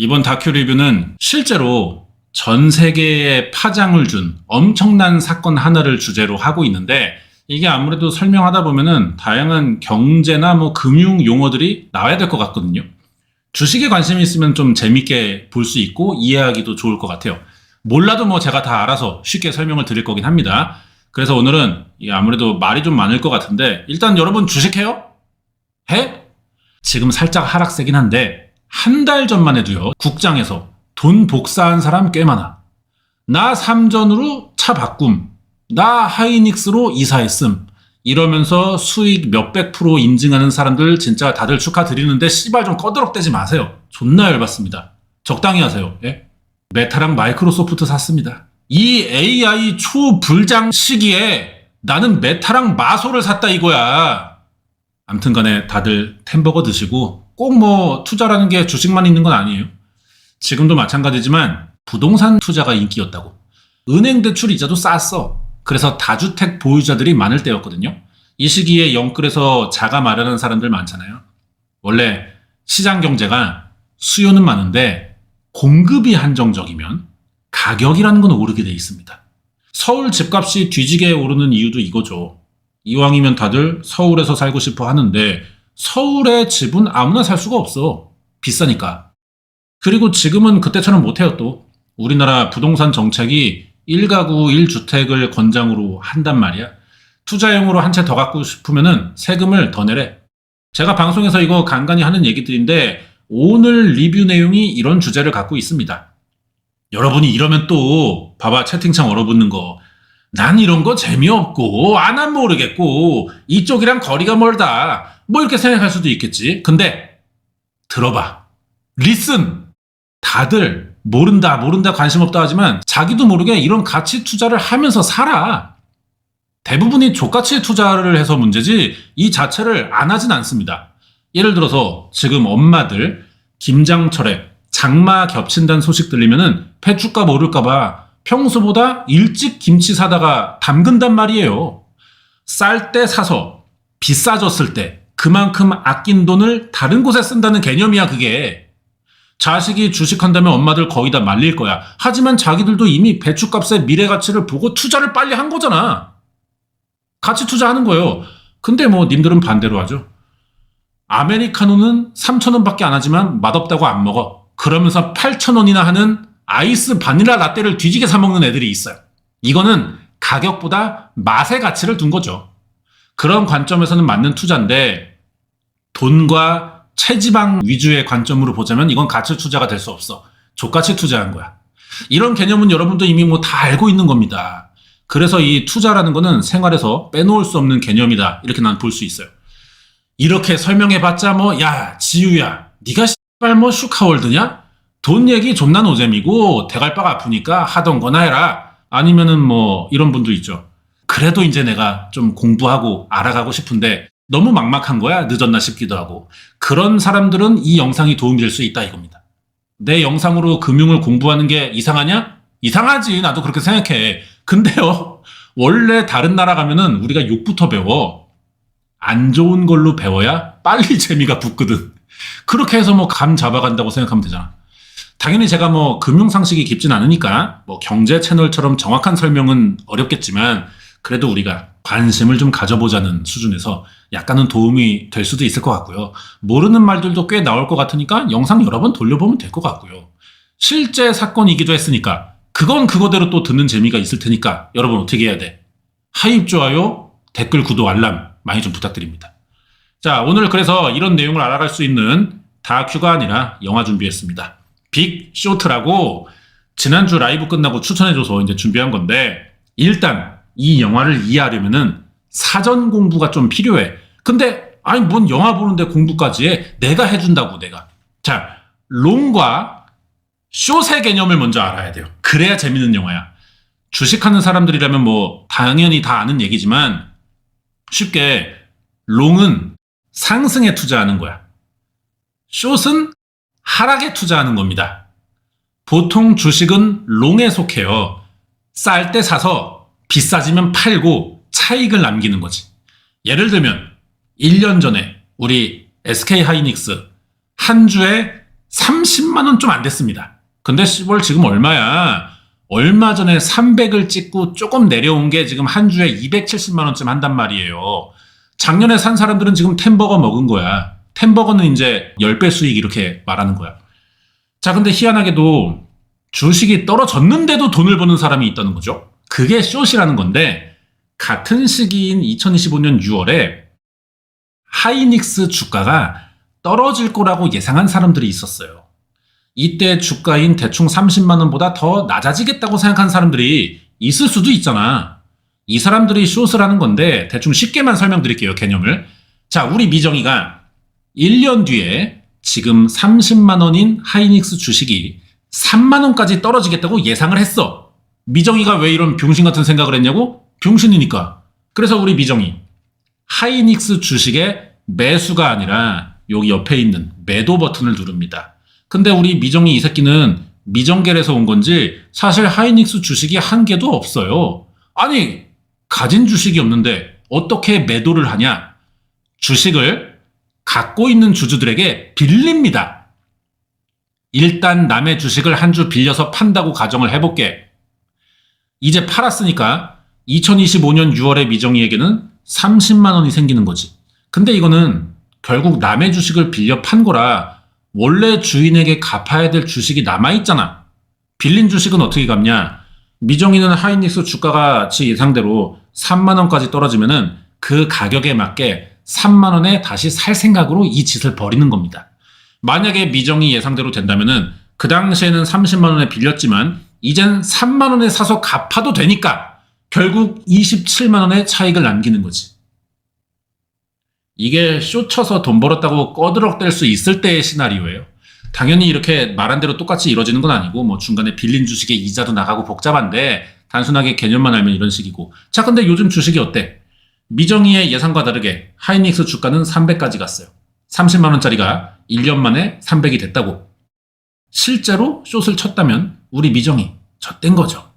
이번 다큐 리뷰는 실제로 전 세계에 파장을 준 엄청난 사건 하나를 주제로 하고 있는데, 이게 아무래도 설명하다 보면은 다양한 경제나 금융 용어들이 나와야 될 것 같거든요. 주식에 관심이 있으면 좀 재밌게 볼 수 있고 이해하기도 좋을 것 같아요. 몰라도 제가 다 알아서 쉽게 설명을 드릴 거긴 합니다. 그래서 오늘은 아무래도 말이 좀 많을 것 같은데, 일단 여러분 주식해요? 해? 지금 살짝 하락세긴 한데 한 달 전만 해도요, 국장에서 돈 복사한 사람 꽤 많아. 나 삼전으로 차 바꿈, 나 하이닉스로 이사했음, 이러면서 수익 몇백 프로 인증하는 사람들 진짜 다들 축하드리는데 씨발 좀 꺼드럭대지 마세요. 존나 열받습니다. 적당히 하세요. 예? 메타랑 마이크로소프트 샀습니다. 이 AI 초불장 시기에 나는 메타랑 마소를 샀다 이거야. 암튼 간에 다들 햄버거 드시고, 꼭 투자라는 게 주식만 있는 건 아니에요. 지금도 마찬가지지만 부동산 투자가 인기였다고. 은행 대출 이자도 쌌어. 그래서 다주택 보유자들이 많을 때였거든요. 이 시기에 영끌에서 자가 마련한 사람들 많잖아요. 원래 시장 경제가 수요는 많은데 공급이 한정적이면 가격이라는 건 오르게 돼 있습니다. 서울 집값이 뒤지게 오르는 이유도 이거죠. 이왕이면 다들 서울에서 살고 싶어 하는데 서울의 집은 아무나 살 수가 없어. 비싸니까. 그리고 지금은 그때처럼 못해요 또. 우리나라 부동산 정책이 1가구 1주택을 권장으로 한단 말이야. 투자용으로 한 채 더 갖고 싶으면은 세금을 더 내래. 제가 방송에서 이거 간간히 하는 얘기들인데 오늘 리뷰 내용이 이런 주제를 갖고 있습니다. 여러분이 이러면 또 봐봐, 채팅창 얼어붙는 거. 난 이런 거 재미없고 안 하면 모르겠고 이쪽이랑 거리가 멀다, 이렇게 생각할 수도 있겠지. 근데 들어봐. 리슨. 다들 모른다 관심 없다 하지만 자기도 모르게 이런 가치 투자를 하면서 살아. 대부분이 족가치 투자를 해서 문제지 이 자체를 안 하진 않습니다. 예를 들어서 지금 엄마들 김장철에 장마 겹친다는 소식 들리면은 폐축값 오를까봐 평소보다 일찍 김치 사다가 담근단 말이에요. 쌀 때 사서 비싸졌을 때 그만큼 아낀 돈을 다른 곳에 쓴다는 개념이야 그게. 자식이 주식한다면 엄마들 거의 다 말릴 거야. 하지만 자기들도 이미 배추값의 미래 가치를 보고 투자를 빨리 한 거잖아. 가치 투자하는 거예요. 근데 님들은 반대로 하죠. 아메리카노는 3,000원밖에 안 하지만 맛없다고 안 먹어. 그러면서 8,000원이나 하는 아이스 바닐라 라떼를 뒤지게 사 먹는 애들이 있어요. 이거는 가격보다 맛의 가치를 둔 거죠. 그런 관점에서는 맞는 투자인데 돈과 체지방 위주의 관점으로 보자면 이건 가치 투자가 될 수 없어. 족가치 투자한 거야. 이런 개념은 여러분도 이미 다 알고 있는 겁니다. 그래서 이 투자라는 거는 생활에서 빼놓을 수 없는 개념이다, 이렇게 난 볼 수 있어요. 이렇게 설명해봤자 야 지유야, 네가 씨발 슈카월드냐? 돈 얘기 존나 노잼이고 대갈바가 아프니까 하던 거나 해라. 아니면은 이런 분도 있죠. 그래도 이제 내가 좀 공부하고 알아가고 싶은데 너무 막막한 거야, 늦었나 싶기도 하고. 그런 사람들은 이 영상이 도움이 될 수 있다 이겁니다. 내 영상으로 금융을 공부하는 게 이상하냐? 이상하지, 나도 그렇게 생각해. 근데요, 원래 다른 나라 가면은 우리가 욕부터 배워. 안 좋은 걸로 배워야 빨리 재미가 붙거든. 그렇게 해서 감 잡아간다고 생각하면 되잖아. 당연히 제가 금융 상식이 깊진 않으니까 경제 채널처럼 정확한 설명은 어렵겠지만, 그래도 우리가 관심을 좀 가져보자는 수준에서 약간은 도움이 될 수도 있을 것 같고요. 모르는 말들도 꽤 나올 것 같으니까 영상 여러 번 돌려보면 될 것 같고요. 실제 사건이기도 했으니까 그건 그거대로 또 듣는 재미가 있을 테니까 여러분 어떻게 해야 돼? 하입, 좋아요, 댓글, 구독, 알람 많이 좀 부탁드립니다. 자, 오늘 그래서 이런 내용을 알아갈 수 있는 다큐가 아니라 영화 준비했습니다. 빅 쇼트라고 지난주 라이브 끝나고 추천해줘서 이제 준비한 건데, 일단 이 영화를 이해하려면은 사전 공부가 좀 필요해. 근데 뭔 영화 보는데 공부까지 해? 내가 해준다고, 내가. 자, 롱과 숏의 개념을 먼저 알아야 돼요. 그래야 재밌는 영화야. 주식하는 사람들이라면 당연히 다 아는 얘기지만 쉽게 롱은 상승에 투자하는 거야. 숏은 하락에 투자하는 겁니다. 보통 주식은 롱에 속해요. 쌀 때 사서 비싸지면 팔고 차익을 남기는 거지. 예를 들면 1년 전에 우리 SK 하이닉스 한 주에 30만 원 좀 안 됐습니다. 근데 씨발 지금 얼마야? 얼마 전에 300을 찍고 조금 내려온 게 지금 한 주에 270만 원쯤 한단 말이에요. 작년에 산 사람들은 지금 템버거 먹은 거야. 템버거는 이제 10배 수익 이렇게 말하는 거야. 자, 근데 희한하게도 주식이 떨어졌는데도 돈을 버는 사람이 있다는 거죠. 그게 숏이라는 건데, 같은 시기인 2025년 6월에 하이닉스 주가가 떨어질 거라고 예상한 사람들이 있었어요. 이때 주가인 대충 30만 원보다 더 낮아지겠다고 생각한 사람들이 있을 수도 있잖아. 이 사람들이 숏을 하는 건데 대충 쉽게만 설명드릴게요, 개념을. 자, 우리 미정이가 1년 뒤에 지금 30만 원인 하이닉스 주식이 3만 원까지 떨어지겠다고 예상을 했어. 미정이가 왜 이런 병신 같은 생각을 했냐고? 병신이니까. 그래서 우리 미정이 하이닉스 주식의 매수가 아니라 여기 옆에 있는 매도 버튼을 누릅니다. 근데 우리 미정이 이 새끼는 미정겔에서 온 건지 사실 하이닉스 주식이 한 개도 없어요. 아니, 가진 주식이 없는데 어떻게 매도를 하냐? 주식을 갖고 있는 주주들에게 빌립니다. 일단 남의 주식을 한 주 빌려서 판다고 가정을 해볼게. 이제 팔았으니까 2025년 6월에 미정이에게는 30만 원이 생기는 거지. 근데 이거는 결국 남의 주식을 빌려 판 거라 원래 주인에게 갚아야 될 주식이 남아있잖아. 빌린 주식은 어떻게 갚냐? 미정이는 하이닉스 주가가 지 예상대로 3만 원까지 떨어지면은 그 가격에 맞게 3만 원에 다시 살 생각으로 이 짓을 벌이는 겁니다. 만약에 미정이 예상대로 된다면은 그 당시에는 30만 원에 빌렸지만 이젠 3만 원에 사서 갚아도 되니까 결국 27만 원의 차익을 남기는 거지. 이게 숏 쳐서 돈 벌었다고 꺼드럭댈 수 있을 때의 시나리오예요. 당연히 이렇게 말한 대로 똑같이 이루어지는 건 아니고 뭐 중간에 빌린 주식의 이자도 나가고 복잡한데 단순하게 개념만 알면 이런 식이고. 자, 근데 요즘 주식이 어때? 미정이의 예상과 다르게 하이닉스 주가는 300까지 갔어요. 30만 원짜리가 1년 만에 300이 됐다고. 실제로 숏을 쳤다면 우리 미정이 젖된 거죠.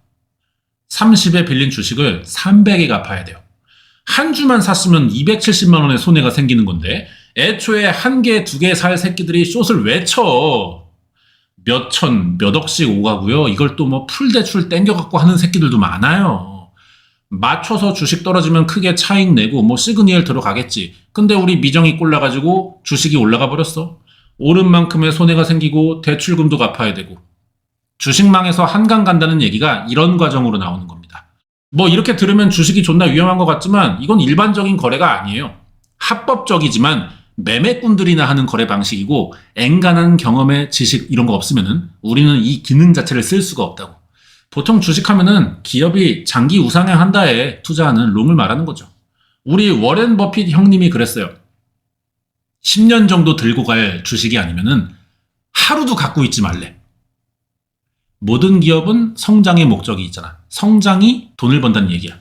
30에 빌린 주식을 300에 갚아야 돼요. 한 주만 샀으면 270만 원의 손해가 생기는 건데 애초에 한 개, 두 개 살 새끼들이 숏을 왜 쳐? 몇 천, 몇 억씩 오가고요. 이걸 또 뭐 풀대출 땡겨갖고 하는 새끼들도 많아요. 맞춰서 주식 떨어지면 크게 차익 내고 뭐 시그니엘 들어가겠지. 근데 우리 미정이 꼴라가지고 주식이 올라가 버렸어. 오른 만큼의 손해가 생기고 대출금도 갚아야 되고. 주식망에서 한강 간다는 얘기가 이런 과정으로 나오는 겁니다. 뭐 이렇게 들으면 주식이 존나 위험한 것 같지만 이건 일반적인 거래가 아니에요. 합법적이지만 매매꾼들이나 하는 거래 방식이고 엔간한 경험의 지식 이런 거 없으면은 우리는 이 기능 자체를 쓸 수가 없다고. 보통 주식하면은 기업이 장기 우상향 한다에 투자하는 롱을 말하는 거죠. 우리 워렌 버핏 형님이 그랬어요. 10년 정도 들고 갈 주식이 아니면은 하루도 갖고 있지 말래. 모든 기업은 성장의 목적이 있잖아. 성장이 돈을 번다는 얘기야.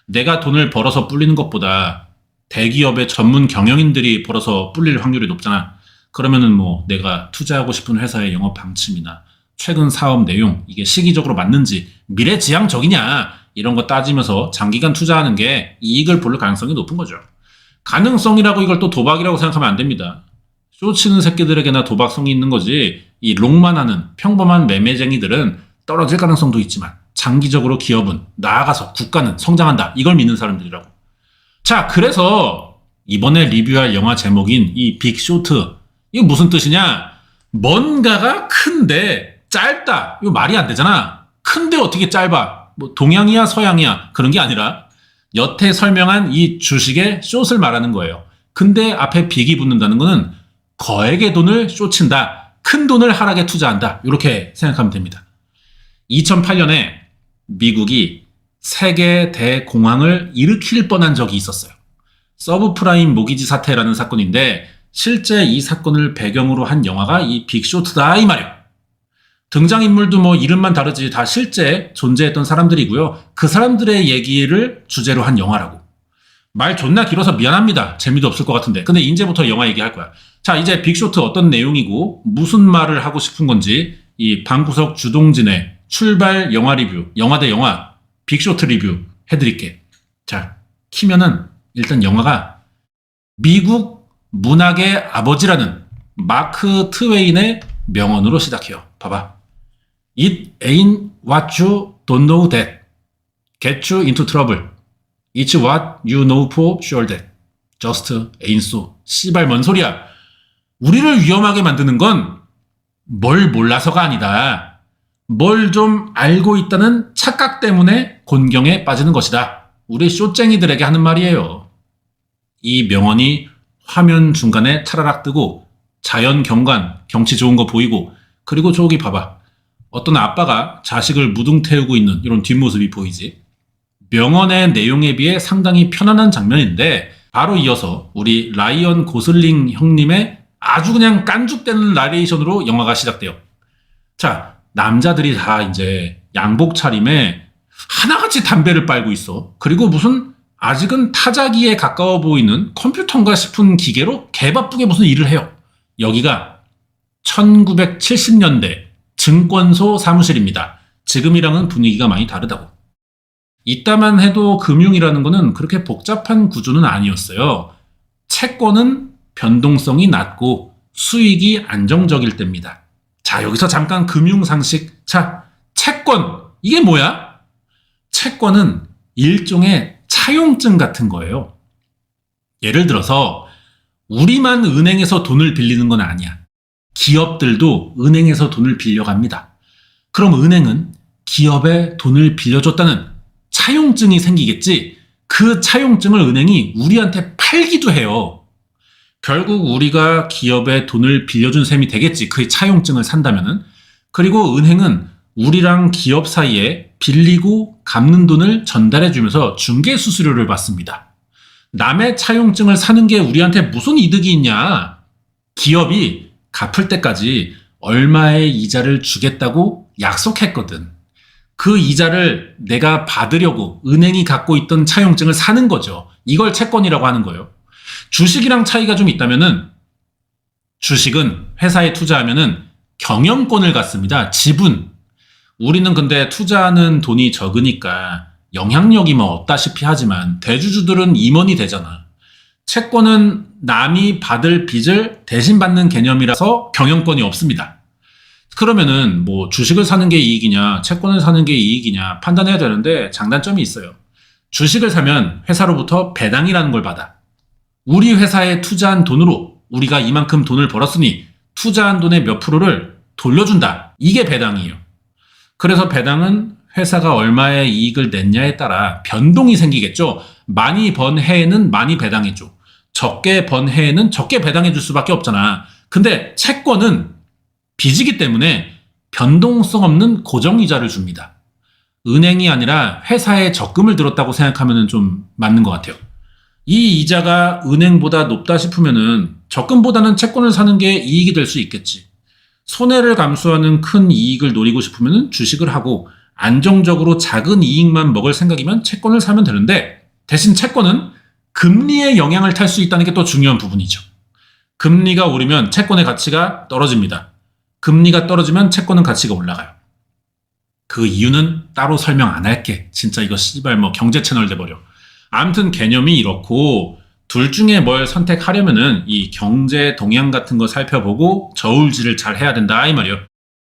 내가 돈을 벌어서 불리는 것보다 대기업의 전문 경영인들이 벌어서 불릴 확률이 높잖아. 그러면은 뭐 내가 투자하고 싶은 회사의 영업 방침이나 최근 사업 내용, 이게 시기적으로 맞는지 미래지향적이냐 이런 거 따지면서 장기간 투자하는 게 이익을 볼 가능성이 높은 거죠. 가능성이라고 이걸 또 도박이라고 생각하면 안 됩니다. 쇼치는 새끼들에게나 도박성이 있는 거지 이 롱만 하는 평범한 매매쟁이들은 떨어질 가능성도 있지만 장기적으로 기업은 나아가서 국가는 성장한다 이걸 믿는 사람들이라고. 자, 그래서 이번에 리뷰할 영화 제목인 이 빅쇼트, 이거 무슨 뜻이냐? 뭔가가 큰데 짧다. 이거 말이 안 되잖아. 큰데 어떻게 짧아? 뭐 동양이야 서양이야 그런 게 아니라 여태 설명한 이 주식의 숏을 말하는 거예요. 근데 앞에 빅이 붙는다는 거는 거액의 돈을 숏친다. 큰 돈을 하락에 투자한다. 이렇게 생각하면 됩니다. 2008년에 미국이 세계 대공황을 일으킬 뻔한 적이 있었어요. 서브프라임 모기지 사태라는 사건인데 실제 이 사건을 배경으로 한 영화가 이 빅쇼트다 이 말이에요. 등장인물도 뭐 이름만 다르지 다 실제 존재했던 사람들이고요. 그 사람들의 얘기를 주제로 한 영화라고. 말 존나 길어서 미안합니다. 재미도 없을 것 같은데. 근데 이제부터 영화 얘기할 거야. 자, 이제 빅쇼트 어떤 내용이고 무슨 말을 하고 싶은 건지 이 방구석 주동진의 출발 영화 리뷰, 영화 대 영화 빅쇼트 리뷰 해드릴게. 자, 키면은 일단 영화가 미국 문학의 아버지라는 마크 트웨인의 명언으로 시작해요. 봐봐. It ain't what you don't know that get you into trouble. It's what you know for sure that just ain't so. 씨발 뭔 소리야. 우리를 위험하게 만드는 건 뭘 몰라서가 아니다. 뭘 좀 알고 있다는 착각 때문에 곤경에 빠지는 것이다. 우리 쇼쟁이들에게 하는 말이에요. 이 명언이 화면 중간에 차라락 뜨고 자연 경관, 경치 좋은 거 보이고 그리고 저기 봐봐. 어떤 아빠가 자식을 무등 태우고 있는 이런 뒷모습이 보이지. 명언의 내용에 비해 상당히 편안한 장면인데 바로 이어서 우리 라이언 고슬링 형님의 아주 그냥 깐죽대는 나레이션으로 영화가 시작돼요. 자, 남자들이 다 이제 양복 차림에 하나같이 담배를 빨고 있어. 그리고 무슨 아직은 타자기에 가까워 보이는 컴퓨터인가 싶은 기계로 개바쁘게 무슨 일을 해요. 여기가 1970년대 증권소 사무실입니다. 지금이랑은 분위기가 많이 다르다고. 이따만 해도 금융이라는 거는 그렇게 복잡한 구조는 아니었어요. 채권은 변동성이 낮고 수익이 안정적일 때입니다. 자, 여기서 잠깐 금융상식. 자, 채권. 이게 뭐야? 채권은 일종의 차용증 같은 거예요. 예를 들어서 우리만 은행에서 돈을 빌리는 건 아니야. 기업들도 은행에서 돈을 빌려갑니다. 그럼 은행은 기업에 돈을 빌려줬다는 차용증이 생기겠지. 그 차용증을 은행이 우리한테 팔기도 해요. 결국 우리가 기업에 돈을 빌려준 셈이 되겠지. 그 차용증을 산다면은. 그리고 은행은 우리랑 기업 사이에 빌리고 갚는 돈을 전달해주면서 중개수수료를 받습니다. 남의 차용증을 사는 게 우리한테 무슨 이득이 있냐? 기업이 갚을 때까지 얼마의 이자를 주겠다고 약속했거든. 그 이자를 내가 받으려고 은행이 갖고 있던 차용증을 사는 거죠. 이걸 채권이라고 하는 거예요. 주식이랑 차이가 좀 있다면은 주식은 회사에 투자하면은 경영권을 갖습니다. 지분. 우리는 근데 투자하는 돈이 적으니까 영향력이 뭐 없다시피 하지만 대주주들은 임원이 되잖아. 채권은 남이 받을 빚을 대신 받는 개념이라서 경영권이 없습니다. 그러면은 뭐 주식을 사는 게 이익이냐 채권을 사는 게 이익이냐 판단해야 되는데 장단점이 있어요. 주식을 사면 회사로부터 배당이라는 걸 받아. 우리 회사에 투자한 돈으로 우리가 이만큼 돈을 벌었으니 투자한 돈의 몇 프로를 돌려준다. 이게 배당이에요. 그래서 배당은 회사가 얼마의 이익을 냈냐에 따라 변동이 생기겠죠. 많이 번 해에는 많이 배당해줘. 적게 번 해에는 적게 배당해줄 수밖에 없잖아. 근데 채권은 빚이기 때문에 변동성 없는 고정이자를 줍니다. 은행이 아니라 회사에 적금을 들었다고 생각하면 좀 맞는 것 같아요. 이 이자가 은행보다 높다 싶으면은 적금보다는 채권을 사는 게 이익이 될 수 있겠지. 손해를 감수하는 큰 이익을 노리고 싶으면은 주식을 하고 안정적으로 작은 이익만 먹을 생각이면 채권을 사면 되는데 대신 채권은 금리의 영향을 탈 수 있다는 게 또 중요한 부분이죠. 금리가 오르면 채권의 가치가 떨어집니다. 금리가 떨어지면 채권은 가치가 올라가요. 그 이유는 따로 설명 안 할게. 진짜 이거 씨발 뭐 경제 채널 돼버려. 아무튼 개념이 이렇고 둘 중에 뭘 선택하려면은 이 경제 동향 같은 거 살펴보고 저울질을 잘 해야 된다 이 말이에요.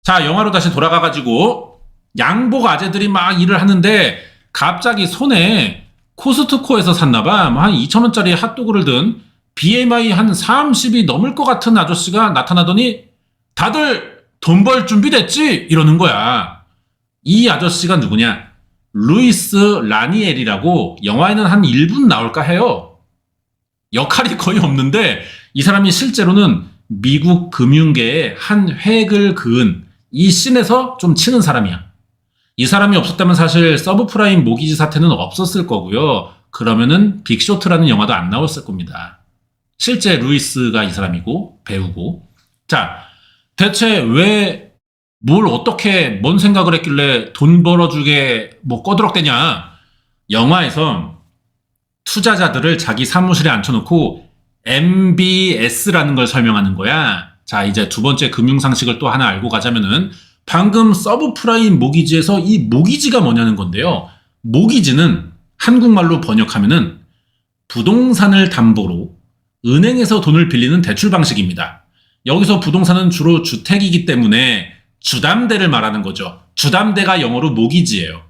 자, 영화로 다시 돌아가가지고 양복 아재들이 막 일을 하는데 갑자기 손에 코스트코에서 샀나봐. 한 2,000원짜리 핫도그를 든 BMI 한 30이 넘을 것 같은 아저씨가 나타나더니 다들 돈 벌 준비 됐지? 이러는 거야. 이 아저씨가 누구냐? 루이스 라니엘이라고 영화에는 한 1분 나올까 해요. 역할이 거의 없는데 이 사람이 실제로는 미국 금융계에 한 획을 그은 이 씬에서 좀 치는 사람이야. 이 사람이 없었다면 사실 서브프라임 모기지 사태는 없었을 거고요. 그러면은 빅쇼트라는 영화도 안 나왔을 겁니다. 실제 루이스가 이 사람이고 배우고. 자, 대체 왜 뭘 어떻게 뭔 생각을 했길래 돈 벌어주게 뭐 꺼드럭대냐. 영화에서 투자자들을 자기 사무실에 앉혀놓고 MBS라는 걸 설명하는 거야. 자, 이제 두 번째 금융상식을 또 하나 알고 가자면은 방금 서브프라임 모기지에서 이 모기지가 뭐냐는 건데요. 모기지는 한국말로 번역하면은 부동산을 담보로 은행에서 돈을 빌리는 대출 방식입니다. 여기서 부동산은 주로 주택이기 때문에 주담대를 말하는 거죠. 주담대가 영어로 모기지예요.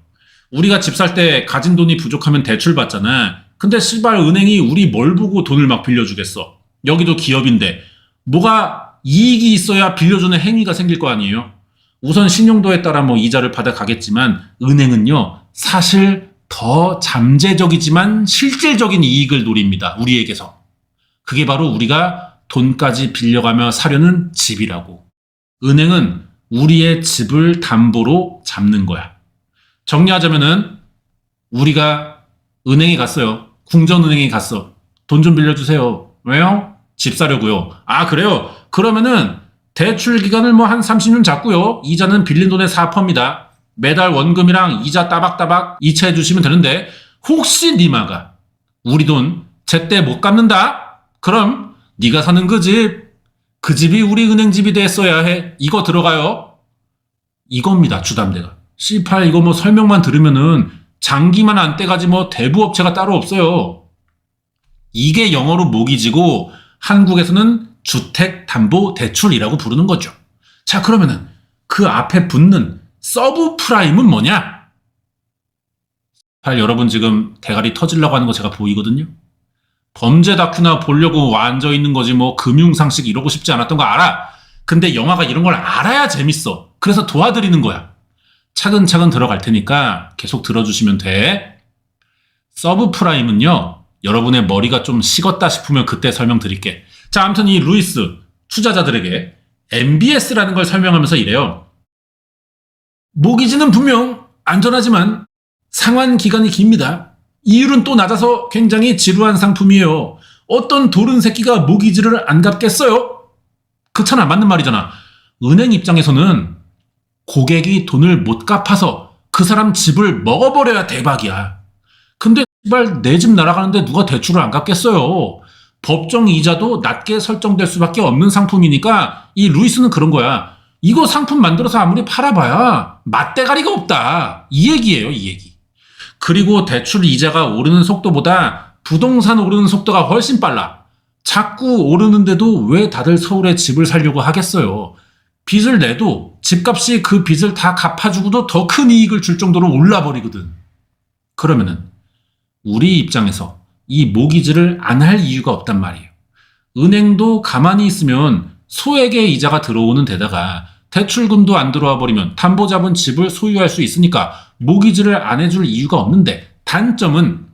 우리가 집 살 때 가진 돈이 부족하면 대출 받잖아. 근데 씨발 은행이 우리 뭘 보고 돈을 막 빌려주겠어. 여기도 기업인데 뭐가 이익이 있어야 빌려주는 행위가 생길 거 아니에요. 우선 신용도에 따라 뭐 이자를 받아가겠지만 은행은요 사실 더 잠재적이지만 실질적인 이익을 노립니다. 우리에게서. 그게 바로 우리가 돈까지 빌려가며 사려는 집이라고. 은행은 우리의 집을 담보로 잡는 거야. 정리하자면은 우리가 은행에 갔어요. 궁전은행에 갔어. 돈 좀 빌려주세요. 왜요? 집 사려고요. 아 그래요? 그러면은 대출 기간을 뭐 한 30년 잡고요. 이자는 빌린 돈의 4%입니다. 매달 원금이랑 이자 따박따박 이체해 주시면 되는데 혹시 니마가 우리 돈 제때 못 갚는다? 그럼 네가 사는 그 집이 우리 은행 집이 됐어야 해. 이거 들어가요. 이겁니다. 주담대가. C8 이거 뭐 설명만 들으면은 장기만 안 떼가지 뭐 대부업체가 따로 없어요. 이게 영어로 모기지고 한국에서는 주택담보대출이라고 부르는 거죠. 자 그러면은 그 앞에 붙는 서브프라임은 뭐냐? 여러분 지금 대가리 터지려고 하는 거 제가 보이거든요. 범죄 다큐나 보려고 앉아 있는 거지 뭐 금융상식 이러고 싶지 않았던 거 알아. 근데 영화가 이런 걸 알아야 재밌어. 그래서 도와드리는 거야. 차근차근 들어갈 테니까 계속 들어주시면 돼. 서브프라임은요. 여러분의 머리가 좀 식었다 싶으면 그때 설명드릴게. 자, 아무튼 이 루이스 투자자들에게 MBS라는 걸 설명하면서 이래요. 모기지는 분명 안전하지만 상환 기간이 깁니다. 이율은 또 낮아서 굉장히 지루한 상품이에요. 어떤 도른 새끼가 모기지를 안 갚겠어요? 그렇잖아. 맞는 말이잖아. 은행 입장에서는 고객이 돈을 못 갚아서 그 사람 집을 먹어버려야 대박이야. 근데 내 집 날아가는데 누가 대출을 안 갚겠어요. 법정 이자도 낮게 설정될 수밖에 없는 상품이니까 이 루이스는 그런 거야. 이거 상품 만들어서 아무리 팔아봐야 맛대가리가 없다. 이 얘기예요. 이 얘기. 그리고 대출 이자가 오르는 속도보다 부동산 오르는 속도가 훨씬 빨라. 자꾸 오르는데도 왜 다들 서울에 집을 살려고 하겠어요. 빚을 내도 집값이 그 빚을 다 갚아주고도 더 큰 이익을 줄 정도로 올라버리거든. 그러면은 우리 입장에서 이 모기지를 안 할 이유가 없단 말이에요. 은행도 가만히 있으면 소액의 이자가 들어오는 데다가 대출금도 안 들어와 버리면 담보 잡은 집을 소유할 수 있으니까 모기지를 안 해줄 이유가 없는데 단점은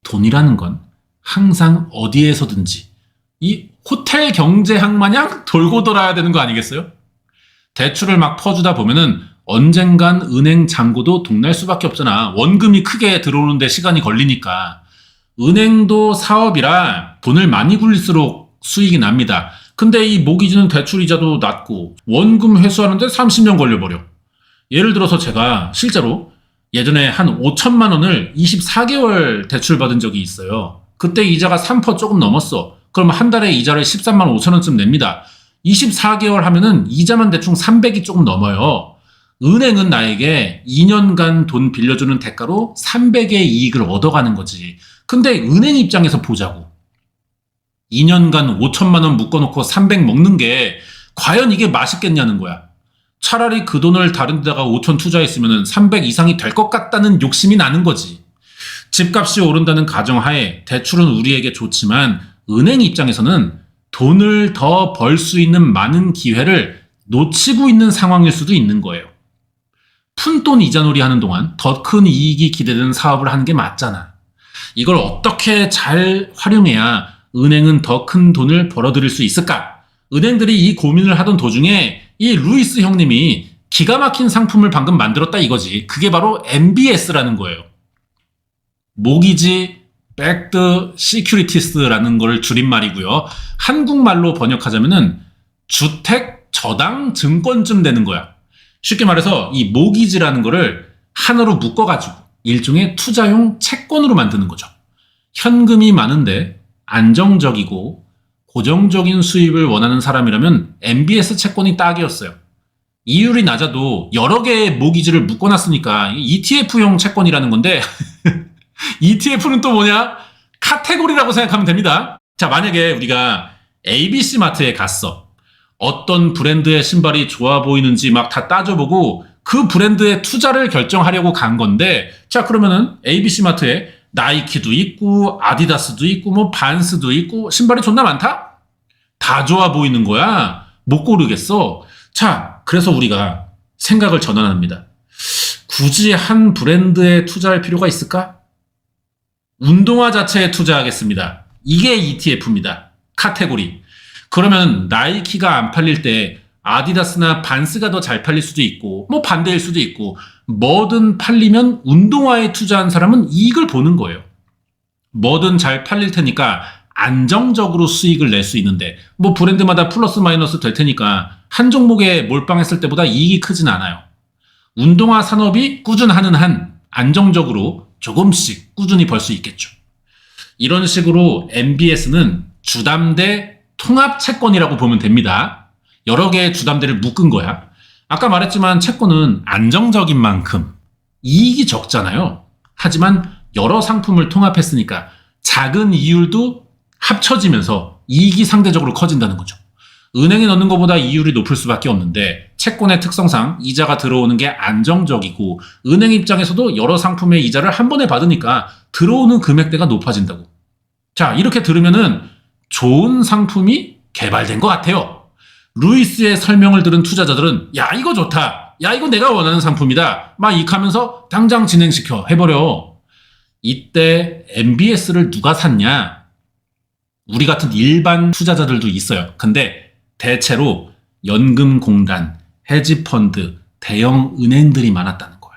돈이라는 건 항상 어디에서든지 이 호텔 경제학 마냥 돌고 돌아야 되는 거 아니겠어요? 대출을 막 퍼주다 보면은 언젠간 은행 잔고도 동날 수밖에 없잖아. 원금이 크게 들어오는데 시간이 걸리니까. 은행도 사업이라 돈을 많이 굴릴수록 수익이 납니다. 근데 이 모기지는 대출 이자도 낮고 원금 회수하는데 30년 걸려버려. 예를 들어서 제가 실제로 예전에 한 5천만 원을 24개월 대출 받은 적이 있어요. 그때 이자가 3% 조금 넘었어. 그럼 한 달에 이자를 13만 5천 원쯤 냅니다. 24개월 하면은 이자만 대충 300이 조금 넘어요. 은행은 나에게 2년간 돈 빌려주는 대가로 300의 이익을 얻어가는 거지. 근데 은행 입장에서 보자고. 2년간 5천만 원 묶어놓고 300 먹는 게 과연 이게 맛있겠냐는 거야. 차라리 그 돈을 다른 데다가 5천 투자했으면 300 이상이 될 것 같다는 욕심이 나는 거지. 집값이 오른다는 가정하에 대출은 우리에게 좋지만 은행 입장에서는 돈을 더 벌 수 있는 많은 기회를 놓치고 있는 상황일 수도 있는 거예요. 푼돈 이자놀이 하는 동안 더 큰 이익이 기대되는 사업을 하는 게 맞잖아. 이걸 어떻게 잘 활용해야 은행은 더 큰 돈을 벌어들일 수 있을까? 은행들이 이 고민을 하던 도중에 이 루이스 형님이 기가 막힌 상품을 방금 만들었다 이거지. 그게 바로 MBS라는 거예요. 모기지 백드 시큐리티스라는 걸 줄임말이고요. 한국말로 번역하자면은 주택 저당 증권쯤 되는 거야. 쉽게 말해서 이 모기지라는 거를 하나로 묶어가지고 일종의 투자용 채권으로 만드는 거죠. 현금이 많은데 안정적이고 고정적인 수입을 원하는 사람이라면 MBS 채권이 딱이었어요. 이율이 낮아도 여러 개의 모기지를 묶어놨으니까 ETF용 채권이라는 건데 ETF는 또 뭐냐? 카테고리라고 생각하면 됩니다. 자, 만약에 우리가 ABC마트에 갔어. 어떤 브랜드의 신발이 좋아 보이는지 막 다 따져보고 그 브랜드의 투자를 결정하려고 간 건데, 자, 그러면은 ABC마트에 나이키도 있고 아디다스도 있고 뭐 반스도 있고 신발이 존나 많다? 다 좋아 보이는 거야. 못 고르겠어. 자, 그래서 우리가 생각을 전환합니다. 굳이 한 브랜드에 투자할 필요가 있을까? 운동화 자체에 투자하겠습니다. 이게 ETF입니다. 카테고리. 그러면 나이키가 안 팔릴 때 아디다스나 반스가 더 잘 팔릴 수도 있고 뭐 반대일 수도 있고, 뭐든 팔리면 운동화에 투자한 사람은 이익을 보는 거예요. 뭐든 잘 팔릴 테니까 안정적으로 수익을 낼 수 있는데, 뭐 브랜드마다 플러스 마이너스 될 테니까 한 종목에 몰빵했을 때보다 이익이 크진 않아요. 운동화 산업이 꾸준하는 한 안정적으로 조금씩 꾸준히 벌 수 있겠죠. 이런 식으로 MBS는 주담대 통합 채권이라고 보면 됩니다. 여러 개의 주담대를 묶은 거야. 아까 말했지만 채권은 안정적인 만큼 이익이 적잖아요. 하지만 여러 상품을 통합했으니까 작은 이율도 합쳐지면서 이익이 상대적으로 커진다는 거죠. 은행에 넣는 것보다 이율이 높을 수밖에 없는데, 채권의 특성상 이자가 들어오는 게 안정적이고 은행 입장에서도 여러 상품의 이자를 한 번에 받으니까 들어오는 금액대가 높아진다고. 자, 이렇게 들으면은 좋은 상품이 개발된 것 같아요. 루이스의 설명을 들은 투자자들은 야, 이거 좋다, 야, 이거 내가 원하는 상품이다 막 이익하면서 당장 진행시켜 해버려. 이때 MBS를 누가 샀냐? 우리 같은 일반 투자자들도 있어요. 근데 대체로 연금공단, 헤지펀드, 대형 은행들이 많았다는 거야.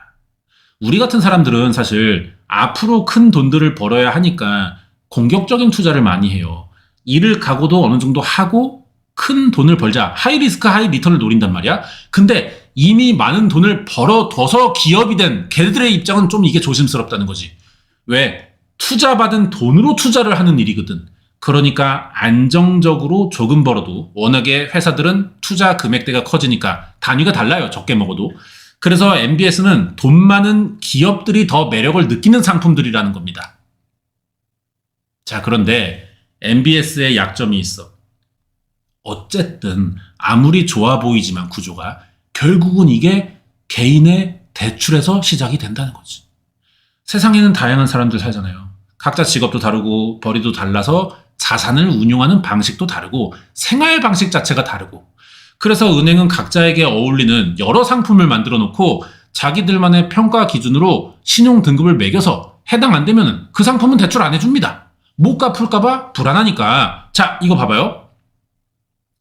우리 같은 사람들은 사실 앞으로 큰 돈들을 벌어야 하니까 공격적인 투자를 많이 해요. 일을 각오도 어느 정도 하고 큰 돈을 벌자, 하이 리스크 하이 리턴을 노린단 말이야. 근데 이미 많은 돈을 벌어둬서 기업이 된 걔들의 입장은 좀 이게 조심스럽다는 거지. 왜? 투자받은 돈으로 투자를 하는 일이거든. 그러니까 안정적으로 조금 벌어도, 워낙에 회사들은 투자 금액대가 커지니까 단위가 달라요. 적게 먹어도. 그래서 MBS는 돈 많은 기업들이 더 매력을 느끼는 상품들이라는 겁니다. 자, 그런데 MBS의 약점이 있어. 어쨌든 아무리 좋아 보이지만 구조가, 결국은 이게 개인의 대출에서 시작이 된다는 거지. 세상에는 다양한 사람들 살잖아요. 각자 직업도 다르고 벌이도 달라서 자산을 운용하는 방식도 다르고 생활 방식 자체가 다르고, 그래서 은행은 각자에게 어울리는 여러 상품을 만들어 놓고 자기들만의 평가 기준으로 신용 등급을 매겨서 해당 안 되면 그 상품은 대출 안 해줍니다. 못 갚을까봐 불안하니까. 자, 이거 봐봐요.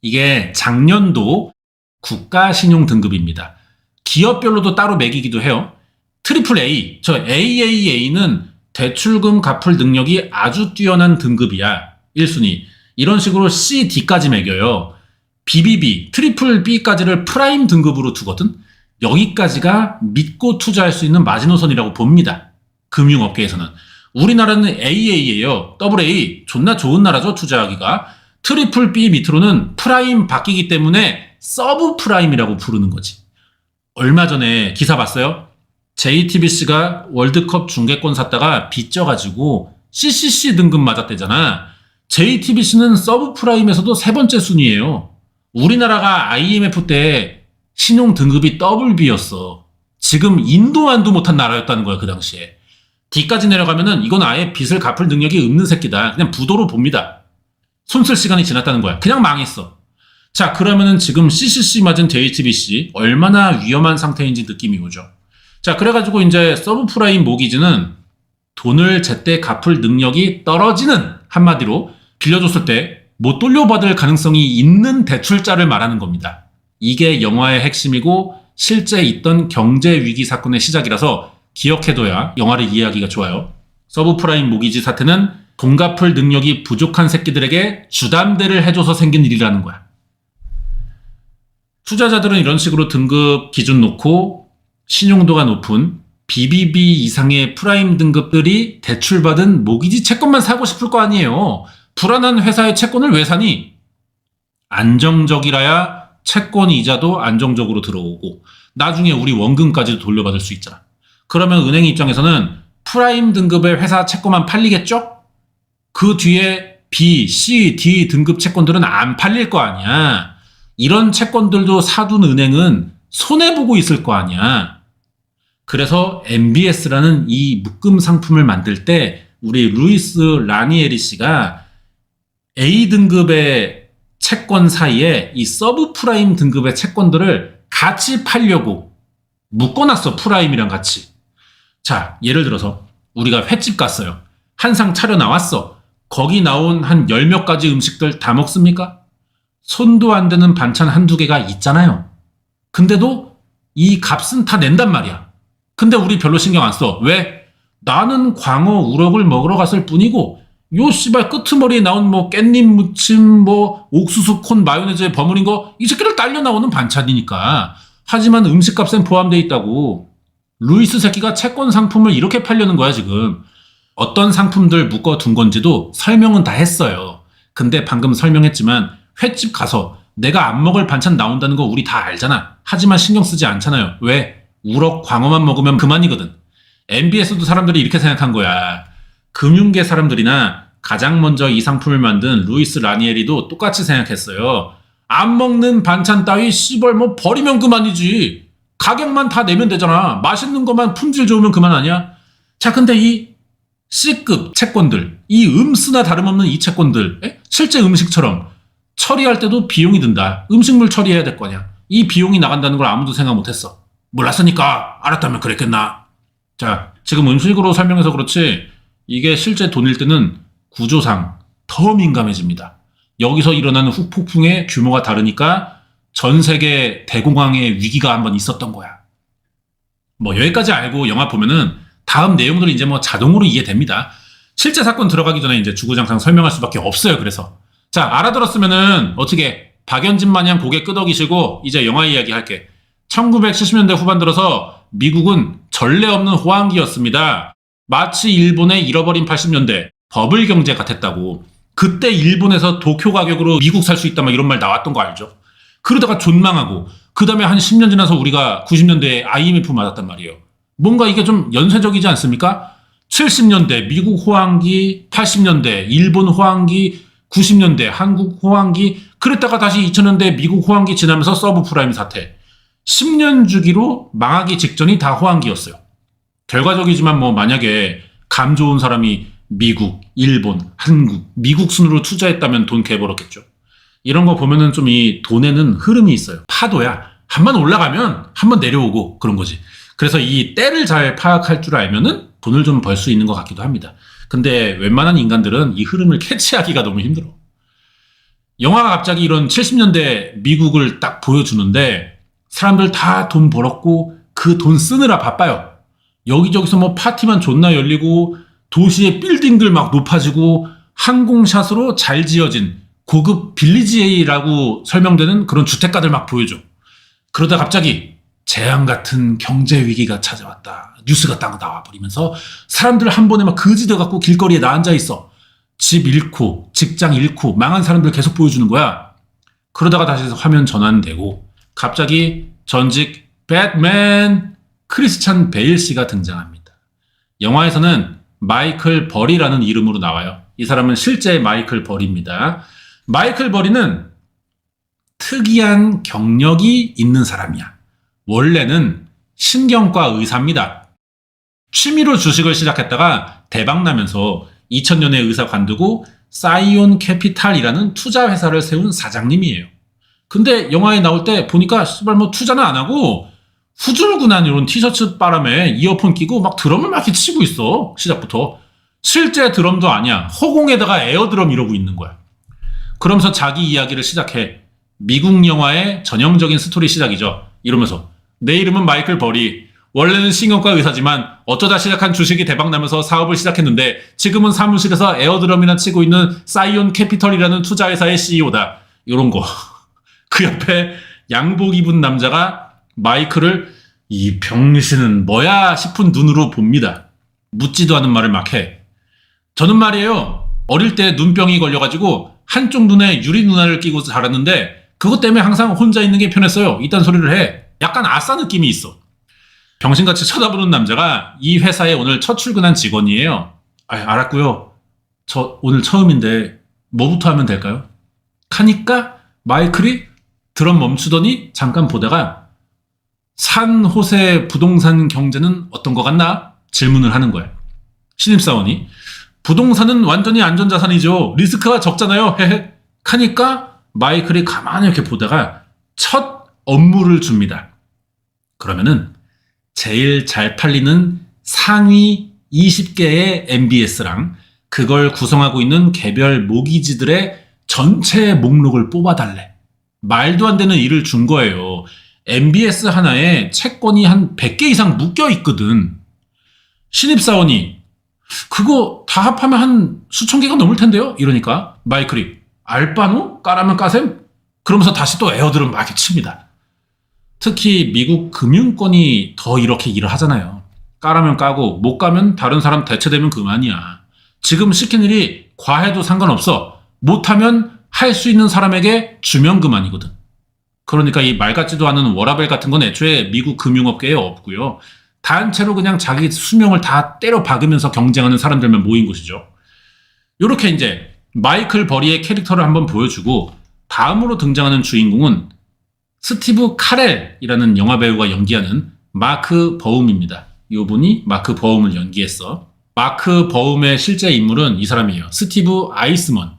이게 작년도 국가 신용 등급입니다. 기업별로도 따로 매기기도 해요. 트리플 A, 저 AAA는 대출금 갚을 능력이 아주 뛰어난 등급이야. 1순위. 이런 식으로 C, D까지 매겨요. BBB, 트리플 B까지를 프라임 등급으로 두거든. 여기까지가 믿고 투자할 수 있는 마지노선이라고 봅니다. 금융업계에서는. 우리나라는 AA예요. AA. 존나 좋은 나라죠, 투자하기가. 트리플 B 밑으로는 프라임 바뀌기 때문에 서브 프라임이라고 부르는 거지. 얼마 전에 기사 봤어요? JTBC가 월드컵 중계권 샀다가 빚져가지고 CCC 등급 맞았대잖아. JTBC는 서브프라임에서도 세 번째 순위예요. 우리나라가 IMF 때 신용 등급이 WB였어. 지금 인도만도 못한 나라였다는 거야, 그 당시에. D까지 내려가면은 이건 아예 빚을 갚을 능력이 없는 새끼다. 그냥 부도로 봅니다. 손쓸 시간이 지났다는 거야. 그냥 망했어. 자, 그러면은 지금 CCC 맞은 JTBC 얼마나 위험한 상태인지 느낌이 오죠. 자, 그래가지고 이제 서브프라임 모기지는 돈을 제때 갚을 능력이 떨어지는, 한마디로 빌려줬을 때 못 돌려받을 가능성이 있는 대출자를 말하는 겁니다. 이게 영화의 핵심이고 실제 있던 경제 위기 사건의 시작이라서 기억해둬야 영화를 이해하기가 좋아요. 서브프라임 모기지 사태는 돈 갚을 능력이 부족한 새끼들에게 주담대를 해줘서 생긴 일이라는 거야. 투자자들은 이런 식으로 등급 기준 놓고 신용도가 높은 BBB 이상의 프라임 등급들이 대출받은 모기지 채권만 사고 싶을 거 아니에요. 불안한 회사의 채권을 왜 사니? 안정적이라야 채권 이자도 안정적으로 들어오고 나중에 우리 원금까지도 돌려받을 수 있잖아. 그러면 은행 입장에서는 프라임 등급의 회사 채권만 팔리겠죠? 그 뒤에 B, C, D 등급 채권들은 안 팔릴 거 아니야. 이런 채권들도 사둔 은행은 손해보고 있을 거 아니야. 그래서 MBS라는 이 묶음 상품을 만들 때 우리 루이스 라니에리 씨가 A등급의 채권 사이에 이 서브프라임 등급의 채권들을 같이 팔려고 묶어놨어. 프라임이랑 같이. 자, 예를 들어서 우리가 횟집 갔어요. 한 상 차려 나왔어. 거기 나온 한 10몇 가지 음식들 다 먹습니까? 손도 안 되는 반찬 한두 개가 있잖아요. 근데도 이 값은 다 낸단 말이야. 근데 우리 별로 신경 안 써. 왜? 나는 광어, 우럭을 먹으러 갔을 뿐이고 요 씨발 끄트머리에 나온 뭐 깻잎 무침, 뭐 옥수수 콘 마요네즈에 버무린 거 이 새끼를 딸려 나오는 반찬이니까. 하지만 음식값엔 포함되어 있다고. 루이스 새끼가 채권 상품을 이렇게 팔려는 거야 지금. 어떤 상품들 묶어둔 건지도 설명은 다 했어요. 근데 방금 설명했지만 횟집 가서 내가 안 먹을 반찬 나온다는 거 우리 다 알잖아. 하지만 신경 쓰지 않잖아요. 왜? 우럭, 광어만 먹으면 그만이거든. MBS도 사람들이 이렇게 생각한 거야. 금융계 사람들이나 가장 먼저 이 상품을 만든 루이스 라니에리도 똑같이 생각했어요. 안 먹는 반찬 따위 씨발 뭐 버리면 그만이지. 가격만 다 내면 되잖아. 맛있는 것만 품질 좋으면 그만 아니야? 자, 근데 이 C급 채권들, 이 음수나 다름없는 이 채권들, 실제 음식처럼 처리할 때도 비용이 든다. 음식물 처리해야 될 거냐. 이 비용이 나간다는 걸 아무도 생각 못했어. 몰랐으니까 알았다면 그랬겠나. 자, 지금 음식으로 설명해서 그렇지 이게 실제 돈일 때는 구조상 더 민감해집니다. 여기서 일어나는 후폭풍의 규모가 다르니까 전 세계 대공황의 위기가 한번 있었던 거야. 뭐 여기까지 알고 영화 보면은 다음 내용들이 이제 뭐 자동으로 이해됩니다. 실제 사건 들어가기 전에 이제 주구장창 설명할 수밖에 없어요. 그래서 자, 알아들었으면은 어떻게 박연진 마냥 고개 끄덕이시고 이제 영화 이야기 할게. 1970년대 후반 들어서 미국은 전례 없는 호황기였습니다. 마치 일본의 잃어버린 80년대 버블 경제 같았다고. 그때 일본에서 도쿄 가격으로 미국 살 수 있다 막 이런 말 나왔던 거 알죠? 그러다가 존망하고 그 다음에 한 10년 지나서 우리가 90년대에 IMF 맞았단 말이에요. 뭔가 이게 좀 연쇄적이지 않습니까? 70년대 미국 호황기, 80년대 일본 호황기, 90년대 한국 호황기, 그랬다가 다시 2000년대 미국 호황기 지나면서 서브프라임 사태. 10년 주기로 망하기 직전이 다 호황기였어요. 결과적이지만 뭐 만약에 감 좋은 사람이 미국, 일본, 한국, 미국 순으로 투자했다면 돈 개벌었겠죠. 이런 거 보면은 좀 이 돈에는 흐름이 있어요. 파도야. 한 번 올라가면 한 번 내려오고 그런 거지. 그래서 이 때를 잘 파악할 줄 알면은 돈을 좀 벌 수 있는 것 같기도 합니다. 근데 웬만한 인간들은 이 흐름을 캐치하기가 너무 힘들어. 영화가 갑자기 이런 70년대 미국을 딱 보여주는데 사람들 다 돈 벌었고 그 돈 쓰느라 바빠요. 여기저기서 뭐 파티만 존나 열리고 도시의 빌딩들 막 높아지고 항공샷으로 잘 지어진 고급 빌리지라고 설명되는 그런 주택가들 막 보여줘. 그러다 갑자기 재앙 같은 경제 위기가 찾아왔다. 뉴스가 딱 나와버리면서 사람들 한 번에 막 거지돼갖고 길거리에 나 앉아있어. 집 잃고 직장 잃고 망한 사람들 계속 보여주는 거야. 그러다가 다시 화면 전환되고 갑자기 전직 배트맨 크리스찬 베일 씨가 등장합니다. 영화에서는 마이클 벌이라는 이름으로 나와요. 이 사람은 실제 마이클 벌입니다. 마이클 벌이는 특이한 경력이 있는 사람이야. 원래는 신경과 의사입니다. 취미로 주식을 시작했다가 대박나면서 2000년에 의사 관두고 사이온 캐피탈이라는 투자 회사를 세운 사장님이에요. 근데 영화에 나올 때 보니까 씨발 뭐 투자는 안 하고 후줄근한 이런 티셔츠 바람에 이어폰 끼고 막 드럼을 막 이렇게 치고 있어. 시작부터. 실제 드럼도 아니야. 허공에다가 에어드럼 이러고 있는 거야. 그러면서 자기 이야기를 시작해. 미국 영화의 전형적인 스토리 시작이죠. 이러면서 내 이름은 마이클 벌이. 원래는 신경과 의사지만 어쩌다 시작한 주식이 대박나면서 사업을 시작했는데 지금은 사무실에서 에어드럼이나 치고 있는 사이온 캐피털이라는 투자회사의 CEO다. 이런 거. 그 옆에 양복 입은 남자가 마이클을 이 병신은 뭐야 싶은 눈으로 봅니다. 묻지도 않은 말을 막 해. 저는 말이에요. 어릴 때 눈병이 걸려가지고 한쪽 눈에 유리 눈알을 끼고 자랐는데 그것 때문에 항상 혼자 있는 게 편했어요. 이딴 소리를 해. 약간 아싸 느낌이 있어. 병신같이 쳐다보는 남자가 이 회사에 오늘 첫 출근한 직원이에요. 알았고요. 저 오늘 처음인데 뭐부터 하면 될까요? 하니까 마이클이 드럼 멈추더니 잠깐 보다가 산호세 부동산 경제는 어떤 것 같나? 질문을 하는 거야. 신입사원이 부동산은 완전히 안전자산이죠. 리스크가 적잖아요. 헤헤. 하니까 마이클이 가만히 이렇게 보다가 첫 업무를 줍니다. 그러면은 제일 잘 팔리는 상위 20개의 MBS랑 그걸 구성하고 있는 개별 모기지들의 전체 목록을 뽑아달래. 말도 안 되는 일을 준 거예요. MBS 하나에 채권이 한 100개 이상 묶여 있거든. 신입사원이 그거 다 합하면 한 수천 개가 넘을 텐데요? 이러니까 마이클이 알바노? 까라면 까셈? 그러면서 다시 또 에어드럼 막 이렇게 칩니다. 특히 미국 금융권이 더 이렇게 일을 하잖아요. 까라면 까고 못 가면 다른 사람 대체되면 그만이야. 지금 시킨 일이 과해도 상관없어. 못하면 할 수 있는 사람에게 주면 그만이거든. 그러니까 이 말 같지도 않은 워라밸 같은 건 애초에 미국 금융업계에 없고요. 단체로 그냥 자기 수명을 다 때려 박으면서 경쟁하는 사람들만 모인 곳이죠. 이렇게 이제 마이클 버리의 캐릭터를 한번 보여주고 다음으로 등장하는 주인공은 스티브 카렐이라는 영화배우가 연기하는 마크 버움입니다. 이분이 마크 버움을 연기했어. 마크 버움의 실제 인물은 이 사람이에요. 스티브 아이스먼.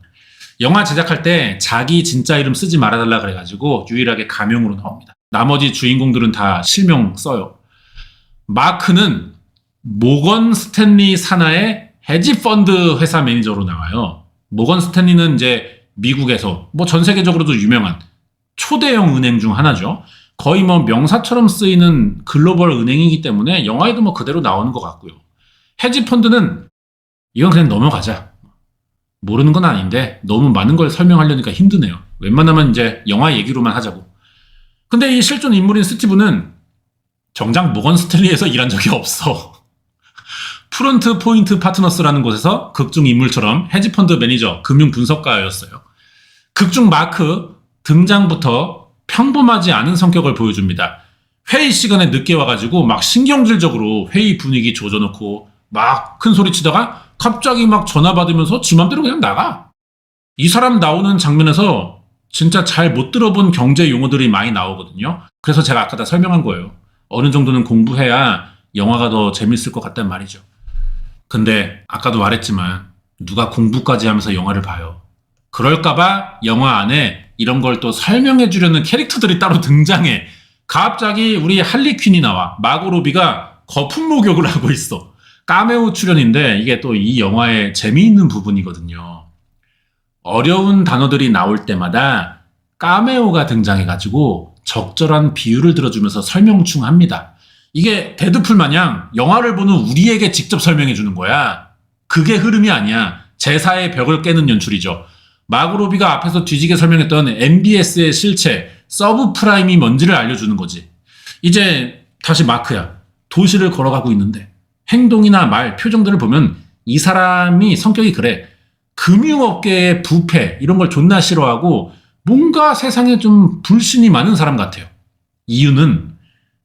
영화 제작할 때 자기 진짜 이름 쓰지 말아달라 그래가지고 유일하게 가명으로 나옵니다. 나머지 주인공들은 다 실명 써요. 마크는 모건 스탠리 산하의 헤지펀드 회사 매니저로 나와요. 모건 스탠리는 이제 미국에서 뭐 전 세계적으로도 유명한 초대형 은행 중 하나죠. 거의 뭐 명사처럼 쓰이는 글로벌 은행이기 때문에 영화에도 뭐 그대로 나오는 것 같고요. 헤지펀드는 이건 그냥 넘어가자. 모르는 건 아닌데 너무 많은 걸 설명하려니까 힘드네요. 웬만하면 이제 영화 얘기로만 하자고. 근데 이 실존 인물인 스티브는 정작 모건 스탠리에서 일한 적이 없어. 프론트 포인트 파트너스라는 곳에서 극중 인물처럼 헤지펀드 매니저, 금융 분석가였어요. 극중 마크 등장부터 평범하지 않은 성격을 보여줍니다. 회의 시간에 늦게 와가지고 막 신경질적으로 회의 분위기 조져놓고 막 큰 소리 치다가 갑자기 막 전화 받으면서 지 맘대로 그냥 나가. 이 사람 나오는 장면에서 진짜 잘 못 들어본 경제 용어들이 많이 나오거든요. 그래서 제가 아까 다 설명한 거예요. 어느 정도는 공부해야 영화가 더 재밌을 것 같단 말이죠. 근데 아까도 말했지만 누가 공부까지 하면서 영화를 봐요. 그럴까봐 영화 안에 이런 걸 또 설명해 주려는 캐릭터들이 따로 등장해. 갑자기 우리 할리퀸이 나와. 마고 로비가 거품 목욕을 하고 있어. 카메오 출연인데 이게 또 이 영화의 재미있는 부분이거든요. 어려운 단어들이 나올 때마다 카메오가 등장해가지고 적절한 비유를 들어주면서 설명충합니다. 이게 데드풀 마냥 영화를 보는 우리에게 직접 설명해 주는 거야. 그게 흐름이 아니야. 제사의 벽을 깨는 연출이죠. 마고 로비가 앞에서 뒤지게 설명했던 MBS의 실체, 서브프라임이 뭔지를 알려주는 거지. 이제 다시 마크야. 도시를 걸어가고 있는데 행동이나 말, 표정들을 보면 이 사람이 성격이 그래. 금융업계의 부패 이런 걸 존나 싫어하고 뭔가 세상에 좀 불신이 많은 사람 같아요. 이유는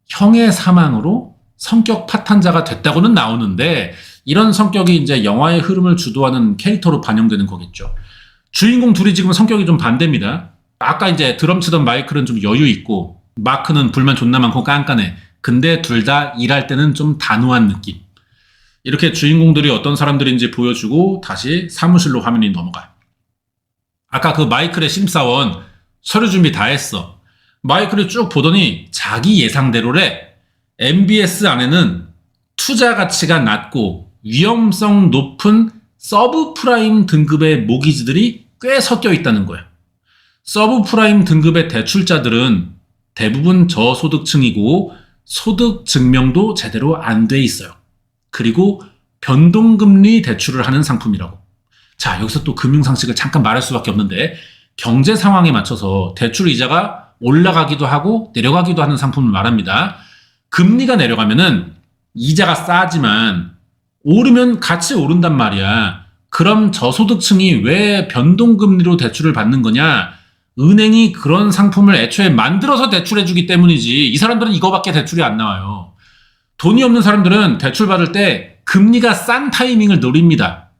형의 사망으로 성격 파탄자가 됐다고는 나오는데 이런 성격이 이제 영화의 흐름을 주도하는 캐릭터로 반영되는 거겠죠. 주인공 둘이 지금 성격이 좀 반대입니다. 아까 이제 드럼 치던 마이클은 좀 여유 있고 마크는 불만 존나 많고 깐깐해. 근데 둘 다 일할 때는 좀 단호한 느낌. 이렇게 주인공들이 어떤 사람들인지 보여주고 다시 사무실로 화면이 넘어가. 아까 그 마이클의 심사원 서류 준비 다 했어. 마이클이 쭉 보더니 자기 예상대로래. MBS 안에는 투자 가치가 낮고 위험성 높은 서브프라임 등급의 모기지들이 꽤 섞여 있다는 거야. 서브프라임 등급의 대출자들은 대부분 저소득층이고 소득 증명도 제대로 안 돼 있어요. 그리고 변동금리 대출을 하는 상품이라고. 자, 여기서 또 금융상식을 잠깐 말할 수밖에 없는데 경제 상황에 맞춰서 대출 이자가 올라가기도 하고 내려가기도 하는 상품을 말합니다. 금리가 내려가면은 이자가 싸지만 오르면 같이 오른단 말이야. 그럼 저소득층이 왜 변동금리로 대출을 받는 거냐? 은행이 그런 상품을 애초에 만들어서 대출해주기 때문이지. 이 사람들은 이거밖에 대출이 안 나와요. 돈이 없는 사람들은 대출 받을 때 금리가 싼 타이밍을 노립니다.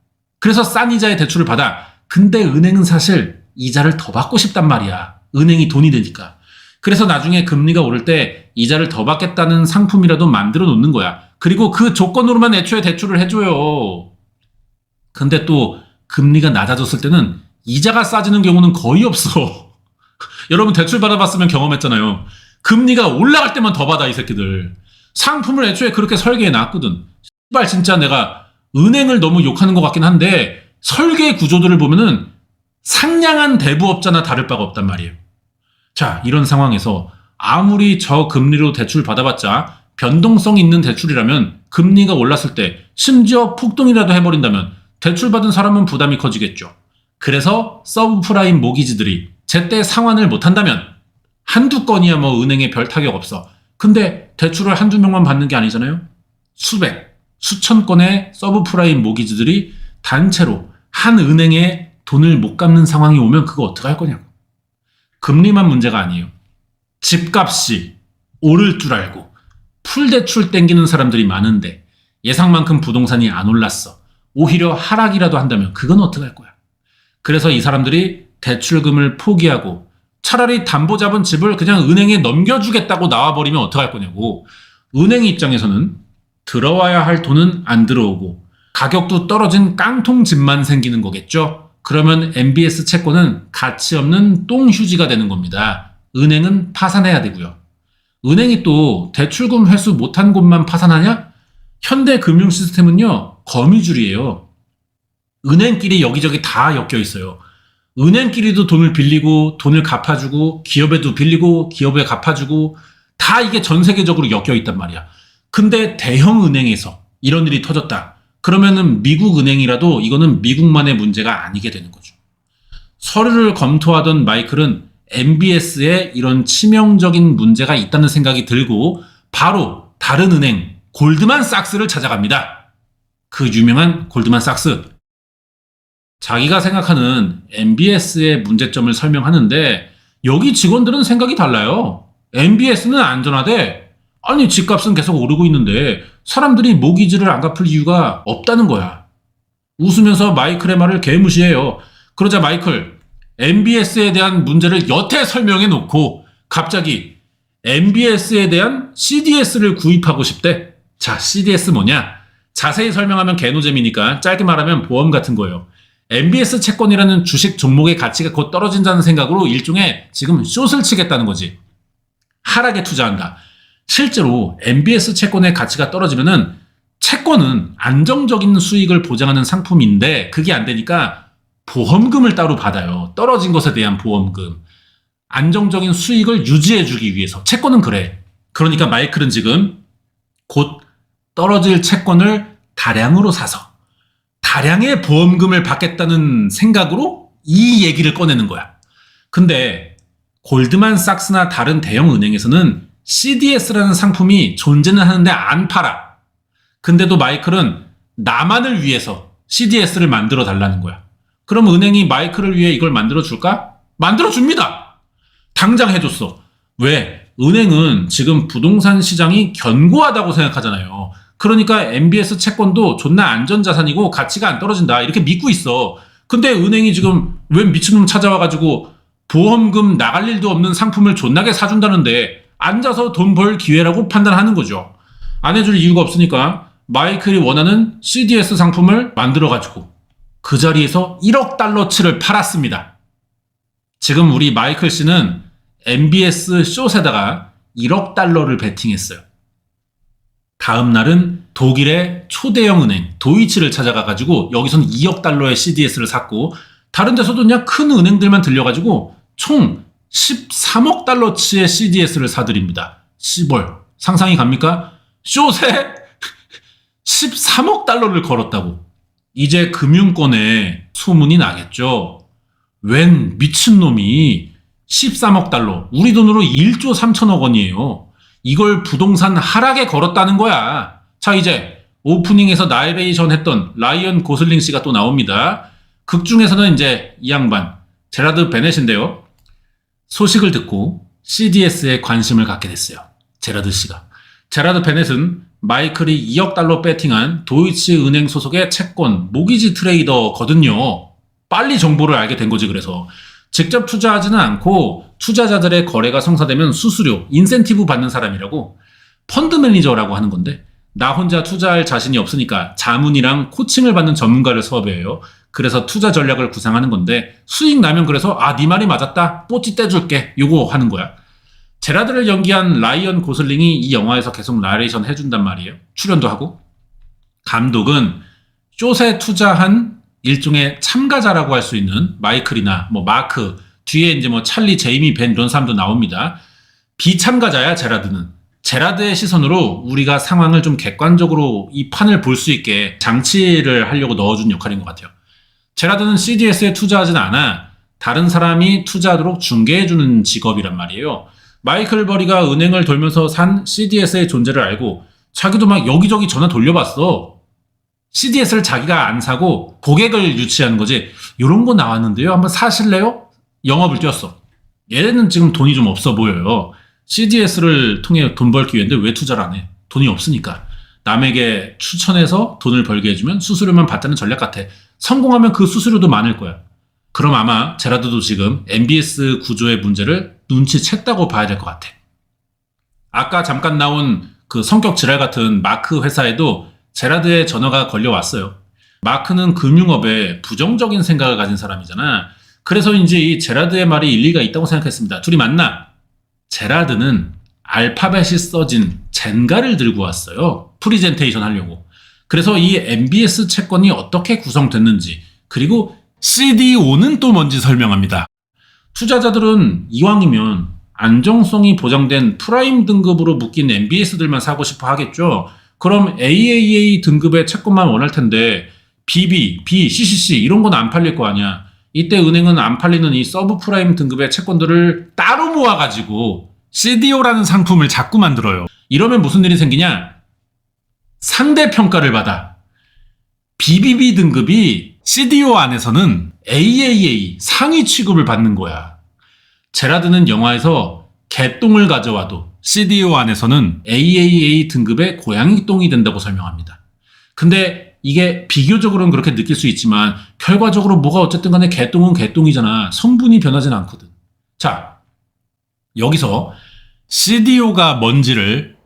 그래서 싼 이자의 대출을 받아. 근데 은행은 사실 이자를 더 받고 싶단 말이야. 은행이 돈이 되니까. 그래서 나중에 금리가 오를 때 이자를 더 받겠다는 상품이라도 만들어 놓는 거야. 그리고 그 조건으로만 애초에 대출을 해줘요. 근데 또 금리가 낮아졌을 때는 이자가 싸지는 경우는 거의 없어. 여러분 대출 받아봤으면 경험했잖아요. 금리가 올라갈 때만 더 받아 이 새끼들. 상품을 애초에 그렇게 설계해 놨거든. 씨발 진짜 내가 은행을 너무 욕하는 것 같긴 한데 설계 구조들을 보면은 상냥한 대부업자나 다를 바가 없단 말이에요. 자, 이런 상황에서 아무리 저금리로 대출 받아봤자 변동성 있는 대출이라면 금리가 올랐을 때 심지어 폭등이라도 해버린다면 대출 받은 사람은 부담이 커지겠죠. 그래서 서브프라임 모기지들이 제때 상환을 못한다면 한두 건이야 뭐 은행에 별 타격 없어. 근데 대출을 한두 명만 받는 게 아니잖아요. 수백, 수천 건의 서브프라임 모기지들이 단체로 한 은행에 돈을 못 갚는 상황이 오면 그거 어떡할 거냐고. 금리만 문제가 아니에요. 집값이 오를 줄 알고 풀대출 땡기는 사람들이 많은데 예상만큼 부동산이 안 올랐어. 오히려 하락이라도 한다면 그건 어떡할 거야. 그래서 이 사람들이 대출금을 포기하고 차라리 담보 잡은 집을 그냥 은행에 넘겨주겠다고 나와버리면 어떡할 거냐고. 은행 입장에서는 들어와야 할 돈은 안 들어오고 가격도 떨어진 깡통 집만 생기는 거겠죠. 그러면 MBS 채권은 가치 없는 똥휴지가 되는 겁니다. 은행은 파산해야 되고요. 은행이 또 대출금 회수 못한 곳만 파산하냐? 현대 금융 시스템은요, 거미줄이에요. 은행끼리 여기저기 다 엮여 있어요. 은행끼리도 돈을 빌리고 돈을 갚아주고 기업에도 빌리고 기업에 갚아주고 다 이게 전 세계적으로 엮여 있단 말이야. 근데 대형 은행에서 이런 일이 터졌다. 그러면은 미국 은행이라도 이거는 미국만의 문제가 아니게 되는 거죠. 서류를 검토하던 마이클은 MBS에 이런 치명적인 문제가 있다는 생각이 들고 바로 다른 은행 골드만삭스를 찾아갑니다. 그 유명한 골드만삭스. 자기가 생각하는 MBS의 문제점을 설명하는데 여기 직원들은 생각이 달라요. MBS는 안전하대. 아니 집값은 계속 오르고 있는데 사람들이 모기지를 안 갚을 이유가 없다는 거야. 웃으면서 마이클의 말을 개무시해요. 그러자 마이클 MBS에 대한 문제를 여태 설명해 놓고 갑자기 MBS에 대한 CDS를 구입하고 싶대. 자, CDS 뭐냐? 자세히 설명하면 개노잼이니까 짧게 말하면 보험 같은 거예요. MBS 채권이라는 주식 종목의 가치가 곧 떨어진다는 생각으로 일종의 지금 숏을 치겠다는 거지. 하락에 투자한다. 실제로 MBS 채권의 가치가 떨어지면은 채권은 안정적인 수익을 보장하는 상품인데 그게 안 되니까 보험금을 따로 받아요. 떨어진 것에 대한 보험금. 안정적인 수익을 유지해주기 위해서. 채권은 그래. 그러니까 마이클은 지금 곧 떨어질 채권을 다량으로 사서 다량의 보험금을 받겠다는 생각으로 이 얘기를 꺼내는 거야. 근데 골드만삭스나 다른 대형 은행에서는 CDS라는 상품이 존재는 하는데 안 팔아. 근데도 마이클은 나만을 위해서 CDS를 만들어 달라는 거야. 그럼 은행이 마이클을 위해 이걸 만들어 줄까? 만들어 줍니다. 당장 해줬어. 왜? 은행은 지금 부동산 시장이 견고하다고 생각하잖아요. 그러니까 MBS 채권도 존나 안전자산이고 가치가 안 떨어진다 이렇게 믿고 있어. 근데 은행이 지금 웬 미친놈 찾아와가지고 보험금 나갈 일도 없는 상품을 존나게 사준다는데 앉아서 돈 벌 기회라고 판단하는 거죠. 안 해줄 이유가 없으니까 마이클이 원하는 CDS 상품을 만들어가지고 그 자리에서 1억 달러치를 팔았습니다. 지금 우리 마이클 씨는 MBS 숏에다가 1억 달러를 베팅했어요. 다음 날은 독일의 초대형 은행 도이치를 찾아가가지고 여기선 2억 달러의 CDS를 샀고 다른 데서도 그냥 큰 은행들만 들려가지고 총 13억 달러치의 CDS를 사드립니다. 시벌 상상이 갑니까? 숏에 13억 달러를 걸었다고. 이제 금융권에 소문이 나겠죠. 웬 미친놈이 13억 달러 우리 돈으로 1조 3천억 원이에요. 이걸 부동산 하락에 걸었다는 거야. 자, 이제 오프닝에서 나레이션 했던 라이언 고슬링 씨가 또 나옵니다. 극 중에서는 이제 이 양반 제라드 베넷인데요. 소식을 듣고 CDS에 관심을 갖게 됐어요. 제라드 씨가. 제라드 베넷은 마이클이 2억 달러 배팅한 도이치 은행 소속의 채권 모기지 트레이더거든요. 빨리 정보를 알게 된 거지. 그래서 직접 투자하지는 않고 투자자들의 거래가 성사되면 수수료, 인센티브 받는 사람이라고 펀드 매니저라고 하는 건데 나 혼자 투자할 자신이 없으니까 자문이랑 코칭을 받는 전문가를 섭외해요. 그래서 투자 전략을 구상하는 건데 수익 나면 그래서 네 말이 맞았다. 뽀찌 떼줄게. 요거 하는 거야. 제라드를 연기한 라이언 고슬링이 이 영화에서 계속 나레이션 해준단 말이에요. 출연도 하고. 감독은 숏에 투자한 일종의 참가자라고 할 수 있는 마이클이나 마크, 뒤에 이제 찰리, 제이미, 벤 이런 사람도 나옵니다. 비참가자야, 제라드는. 제라드의 시선으로 우리가 상황을 좀 객관적으로 이 판을 볼 수 있게 장치를 하려고 넣어준 역할인 것 같아요. 제라드는 CDS에 투자하진 않아 다른 사람이 투자하도록 중개해주는 직업이란 말이에요. 마이클 버리가 은행을 돌면서 산 CDS의 존재를 알고 자기도 막 여기저기 전화 돌려봤어. CDS를 자기가 안 사고 고객을 유치하는 거지. 이런 거 나왔는데요. 한번 사실래요? 영업을 뛰었어. 얘는 지금 돈이 좀 없어 보여요. CDS를 통해 돈 벌기 위해인데 왜 투자를 안 해? 돈이 없으니까. 남에게 추천해서 돈을 벌게 해주면 수수료만 받자는 전략 같아. 성공하면 그 수수료도 많을 거야. 그럼 아마 제라드도 지금 MBS 구조의 문제를 눈치챘다고 봐야 될 것 같아. 아까 잠깐 나온 그 성격 지랄 같은 마크 회사에도 제라드의 전화가 걸려왔어요. 마크는 금융업에 부정적인 생각을 가진 사람이잖아. 그래서 이제 이 제라드의 말이 일리가 있다고 생각했습니다. 둘이 만나. 제라드는 알파벳이 써진 젠가를 들고 왔어요. 프리젠테이션 하려고. 그래서 이 MBS 채권이 어떻게 구성됐는지, 그리고 CDO는 또 뭔지 설명합니다. 투자자들은 이왕이면 안정성이 보장된 프라임 등급으로 묶인 MBS들만 사고 싶어 하겠죠. 그럼 AAA 등급의 채권만 원할 텐데 BB, B, CCC 이런 건 안 팔릴 거 아니야. 이때 은행은 안 팔리는 이 서브프라임 등급의 채권들을 따로 모아가지고 CDO라는 상품을 자꾸 만들어요. 이러면 무슨 일이 생기냐? 상대평가를 받아. BBB 등급이 CDO 안에서는 AAA 상위 취급을 받는 거야. 제라드는 영화에서 개똥을 가져와도 CDO 안에서는 AAA 등급의 고양이똥이 된다고 설명합니다. 근데 이게 비교적으로는 그렇게 느낄 수 있지만 결과적으로 뭐가 어쨌든 간에 개똥은 개똥이잖아. 성분이 변하진 않거든. 자, 여기서 CDO가 뭔지를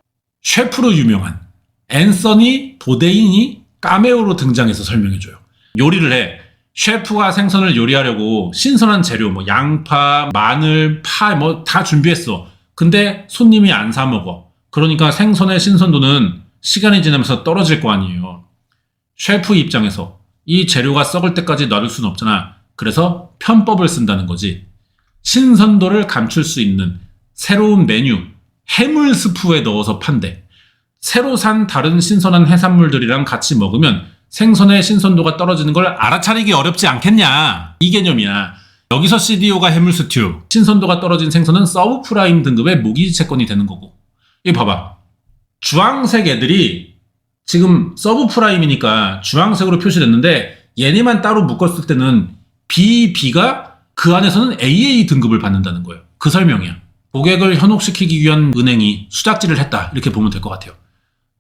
셰프로 유명한 앤서니 보데인이 카메오로 등장해서 설명해줘요. 요리를 해. 셰프가 생선을 요리하려고 신선한 재료, 양파, 마늘, 파, 다 준비했어. 근데 손님이 안 사 먹어. 그러니까 생선의 신선도는 시간이 지나면서 떨어질 거 아니에요. 셰프 입장에서 이 재료가 썩을 때까지 놔둘 수는 없잖아. 그래서 편법을 쓴다는 거지. 신선도를 감출 수 있는 새로운 메뉴, 해물 스프에 넣어서 판대. 새로 산 다른 신선한 해산물들이랑 같이 먹으면 생선의 신선도가 떨어지는 걸 알아차리기 어렵지 않겠냐. 이 개념이야. 여기서 CDO가 해물 스튜, 신선도가 떨어진 생선은 서브프라임 등급의 모기지 채권이 되는 거고. 이거 봐봐. 주황색 애들이 지금 서브프라임이니까 주황색으로 표시됐는데 얘네만 따로 묶었을 때는 BB가 그 안에서는 AA 등급을 받는다는 거예요. 그 설명이야. 고객을 현혹시키기 위한 은행이 수작질을 했다. 이렇게 보면 될 것 같아요.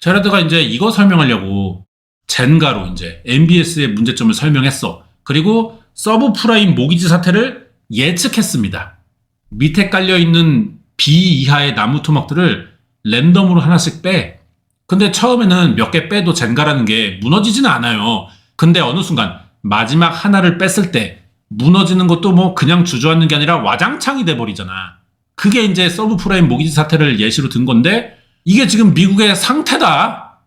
제라드가 이제 이거 설명하려고 젠가로 이제 MBS의 문제점을 설명했어. 그리고 서브프라임 모기지 사태를 예측했습니다. 밑에 깔려있는 B 이하의 나무 토막들을 랜덤으로 하나씩 빼. 근데 처음에는 몇 개 빼도 젠가라는 게 무너지지는 않아요. 근데 어느 순간 마지막 하나를 뺐을 때 무너지는 것도 그냥 주저앉는 게 아니라 와장창이 돼버리잖아. 그게 이제 서브프라임 모기지 사태를 예시로 든 건데 이게 지금 미국의 상태다.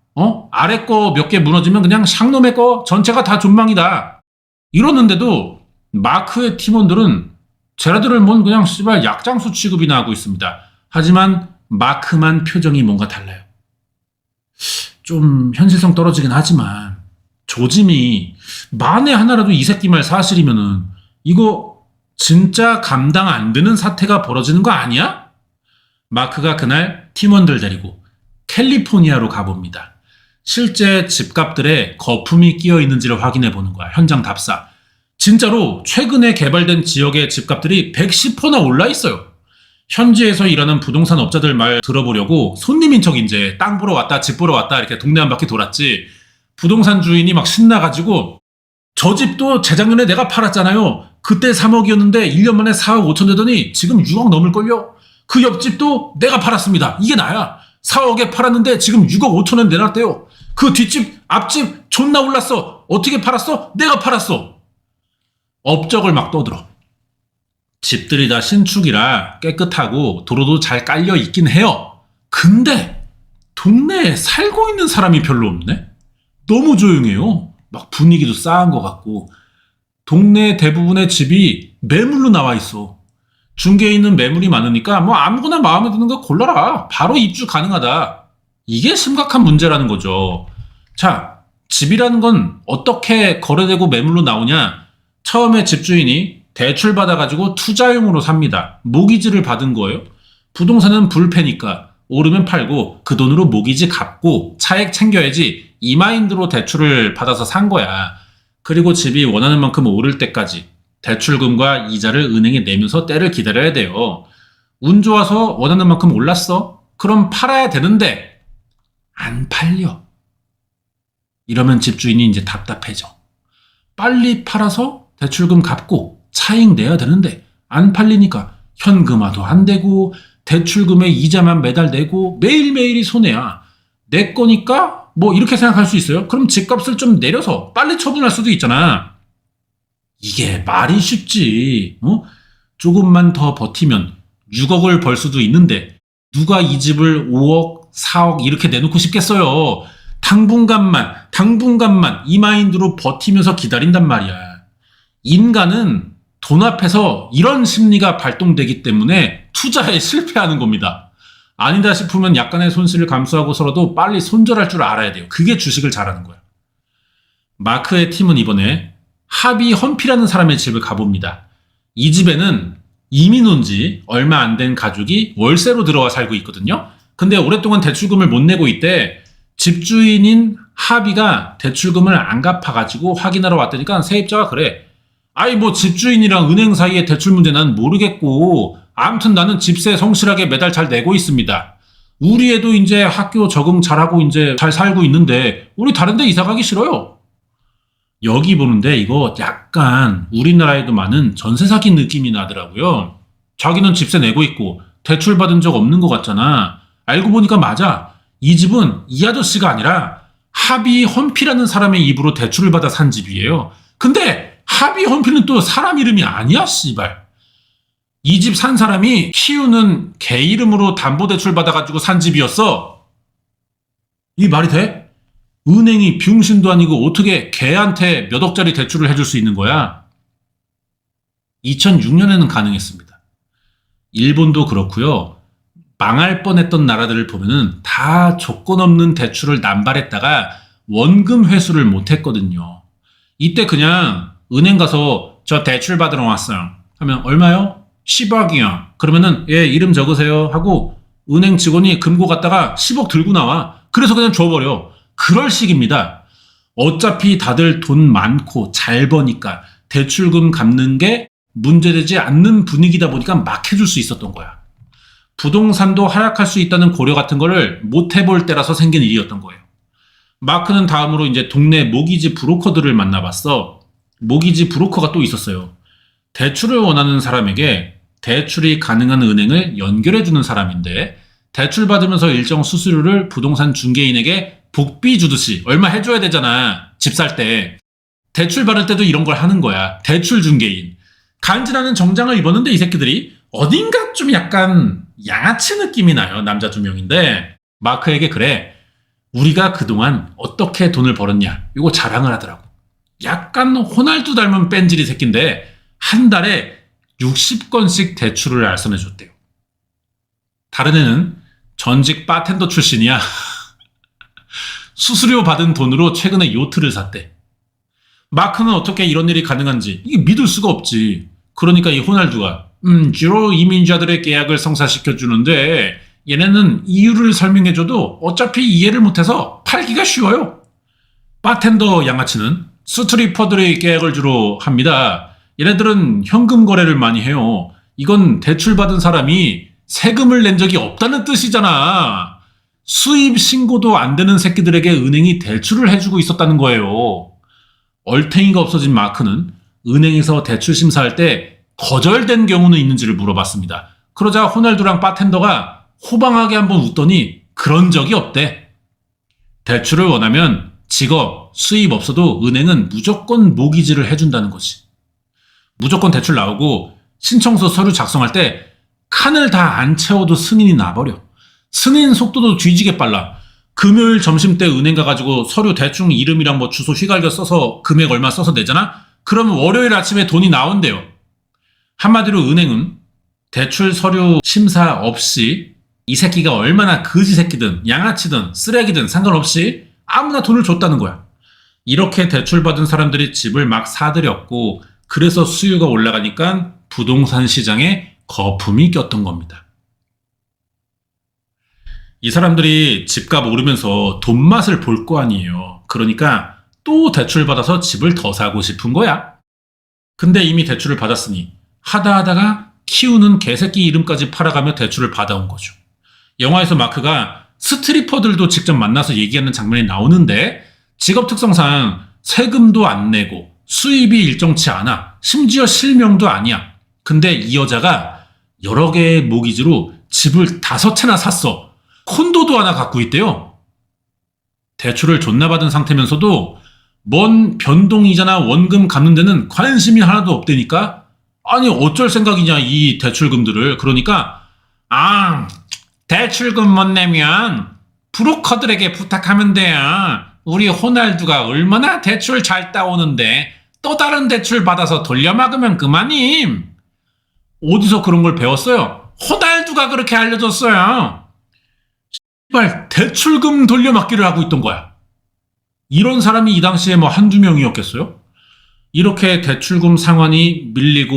아래 거 몇 개 무너지면 그냥 샹놈의 거 전체가 다 존망이다. 이러는데도 마크의 팀원들은 제라드를 그냥 씨발 약장수 취급이나 하고 있습니다. 하지만 마크만 표정이 뭔가 달라요. 좀 현실성 떨어지긴 하지만 조짐이 만에 하나라도 이 새끼 말 사실이면은 이거 진짜 감당 안 되는 사태가 벌어지는 거 아니야? 마크가 그날 팀원들 데리고 캘리포니아로 가봅니다. 실제 집값들에 거품이 끼어 있는지를 확인해 보는 거야. 현장 답사. 진짜로 최근에 개발된 지역의 집값들이 110%나 올라 있어요. 현지에서 일하는 부동산 업자들 말 들어보려고 손님인 척 이제 땅 보러 왔다 집 보러 왔다 이렇게 동네 한 바퀴 돌았지. 부동산 주인이 막 신나가지고 저 집도 재작년에 내가 팔았잖아요. 그때 3억이었는데 1년 만에 4억 5천 되더니 지금 6억 넘을걸요? 그 옆집도 내가 팔았습니다. 이게 나야. 4억에 팔았는데 지금 6억 5천원 내놨대요. 그 뒷집, 앞집 존나 올랐어. 어떻게 팔았어? 내가 팔았어. 업적을 막 떠들어. 집들이 다 신축이라 깨끗하고 도로도 잘 깔려 있긴 해요. 근데 동네에 살고 있는 사람이 별로 없네? 너무 조용해요. 막 분위기도 싸한 것 같고. 동네 대부분의 집이 매물로 나와 있어. 중개에 있는 매물이 많으니까 뭐 아무거나 마음에 드는 거 골라라. 바로 입주 가능하다. 이게 심각한 문제라는 거죠. 자, 집이라는 건 어떻게 거래되고 매물로 나오냐? 처음에 집주인이 대출 받아가지고 투자용으로 삽니다. 모기지를 받은 거예요. 부동산은 불패니까 오르면 팔고 그 돈으로 모기지 갚고 차액 챙겨야지, 이 마인드로 대출을 받아서 산 거야. 그리고 집이 원하는 만큼 오를 때까지 대출금과 이자를 은행에 내면서 때를 기다려야 돼요. 운 좋아서 원하는 만큼 올랐어? 그럼 팔아야 되는데 안 팔려. 이러면 집주인이 이제 답답해져. 빨리 팔아서 대출금 갚고 차익 내야 되는데 안 팔리니까 현금화도 안 되고 대출금에 이자만 매달 내고 매일매일이 손해야. 내 거니까 뭐 이렇게 생각할 수 있어요. 그럼 집값을 좀 내려서 빨리 처분할 수도 있잖아. 이게 말이 쉽지. 조금만 더 버티면 6억을 벌 수도 있는데 누가 이 집을 5억, 4억 이렇게 내놓고 싶겠어요. 당분간만 이 마인드로 버티면서 기다린단 말이야. 인간은 돈 앞에서 이런 심리가 발동되기 때문에 투자에 실패하는 겁니다. 아니다 싶으면 약간의 손실을 감수하고서라도 빨리 손절할 줄 알아야 돼요. 그게 주식을 잘하는 거야. 마크의 팀은 이번에 하비 험피라는 사람의 집을 가봅니다. 이 집에는 이민 온 지 얼마 안 된 가족이 월세로 들어와 살고 있거든요. 근데 오랫동안 대출금을 못 내고 있대. 집주인인 하비가 대출금을 안 갚아가지고 확인하러 왔다니까 세입자가 그래. 아이 뭐 집주인이랑 은행 사이의 대출 문제 난 모르겠고 아무튼 나는 집세 성실하게 매달 잘 내고 있습니다. 우리 애도 이제 학교 적응 잘하고 이제 잘 살고 있는데 우리 다른 데 이사 가기 싫어요. 여기 보는데 이거 약간 우리나라에도 많은 전세 사기 느낌이 나더라고요. 자기는 집세 내고 있고 대출 받은 적 없는 것 같잖아. 알고 보니까 맞아. 이 집은 이 아저씨가 아니라 하비 험피라는 사람의 입으로 대출을 받아 산 집이에요. 근데 하비 험피는 또 사람 이름이 아니야, 씨발. 이 집 산 사람이 키우는 개 이름으로 담보대출 받아가지고 산 집이었어. 이 말이 돼? 은행이 병신도 아니고 어떻게 개한테 몇 억짜리 대출을 해줄 수 있는 거야? 2006년에는 가능했습니다. 일본도 그렇고요. 망할 뻔했던 나라들을 보면은 다 조건 없는 대출을 남발했다가 원금 회수를 못했거든요. 이때 그냥 은행 가서 저 대출 받으러 왔어요 하면 얼마요? 10억이요. 그러면은 예 이름 적으세요 하고 은행 직원이 금고 갔다가 10억 들고 나와. 그래서 그냥 줘버려. 그럴 식입니다. 어차피 다들 돈 많고 잘 버니까 대출금 갚는 게 문제되지 않는 분위기다 보니까 막 해줄 수 있었던 거야. 부동산도 하락할 수 있다는 고려 같은 거를 못 해볼 때라서 생긴 일이었던 거예요. 마크는 다음으로 이제 동네 모기지 브로커들을 만나봤어. 모기지 브로커가 또 있었어요. 대출을 원하는 사람에게 대출이 가능한 은행을 연결해주는 사람인데 대출 받으면서 일정 수수료를 부동산 중개인에게 복비 주듯이 얼마 해줘야 되잖아. 집 살 때. 대출 받을 때도 이런 걸 하는 거야. 대출 중개인. 간지나는 정장을 입었는데 이 새끼들이 어딘가 좀 약간 양아치 느낌이 나요. 남자 두 명인데 마크에게 그래. 우리가 그동안 어떻게 돈을 벌었냐. 이거 자랑을 하더라고. 약간 호날두 닮은 뺀질이 새끼인데 한 달에 60건씩 대출을 알선해줬대요. 다른 애는 전직 바텐더 출신이야. 수수료 받은 돈으로 최근에 요트를 샀대. 마크는 어떻게 이런 일이 가능한지 이게 믿을 수가 없지. 그러니까 이 호날두가 주로 이민자들의 계약을 성사시켜주는데 얘네는 이유를 설명해줘도 어차피 이해를 못해서 팔기가 쉬워요. 바텐더 양아치는 스트리퍼들의 계약을 주로 합니다. 얘네들은 현금 거래를 많이 해요. 이건 대출받은 사람이 세금을 낸 적이 없다는 뜻이잖아. 수입 신고도 안 되는 새끼들에게 은행이 대출을 해주고 있었다는 거예요. 얼탱이가 없어진 마크는 은행에서 대출 심사할 때 거절된 경우는 있는지를 물어봤습니다. 그러자 호날두랑 바텐더가 호방하게 한번 웃더니 그런 적이 없대. 대출을 원하면 직업, 수입 없어도 은행은 무조건 모기지를 해준다는 거지. 무조건 대출 나오고 신청서 서류 작성할 때 칸을 다 안 채워도 승인이 나버려. 승인 속도도 뒤지게 빨라. 금요일 점심때 은행 가가지고 서류 대충 이름이랑 뭐 주소 휘갈겨 써서 금액 얼마 써서 내잖아? 그러면 월요일 아침에 돈이 나온대요. 한마디로 은행은 대출 서류 심사 없이 이 새끼가 얼마나 거지 새끼든 양아치든 쓰레기든 상관없이 아무나 돈을 줬다는 거야. 이렇게 대출받은 사람들이 집을 막 사들였고 그래서 수요가 올라가니까 부동산 시장에 거품이 꼈던 겁니다. 이 사람들이 집값 오르면서 돈맛을 볼 거 아니에요. 그러니까 또 대출 받아서 집을 더 사고 싶은 거야. 근데 이미 대출을 받았으니 하다가 키우는 개새끼 이름까지 팔아가며 대출을 받아온 거죠. 영화에서 마크가 스트리퍼들도 직접 만나서 얘기하는 장면이 나오는데 직업 특성상 세금도 안 내고 수입이 일정치 않아. 심지어 실명도 아니야. 근데 이 여자가 여러 개의 모기지로 집을 5채나 샀어. 콘도도 하나 갖고 있대요. 대출을 존나 받은 상태면서도 뭔 변동이자나 원금 갚는 데는 관심이 하나도 없다니까? 아니 어쩔 생각이냐 이 대출금들을. 그러니까 대출금 못 내면 브로커들에게 부탁하면 돼요. 우리 호날두가 얼마나 대출 잘 따오는데 또 다른 대출 받아서 돌려막으면 그만임. 어디서 그런 걸 배웠어요? 호날두가 그렇게 알려줬어요. 씨발 대출금 돌려막기를 하고 있던 거야. 이런 사람이 이 당시에 뭐 한두 명이었겠어요? 이렇게 대출금 상환이 밀리다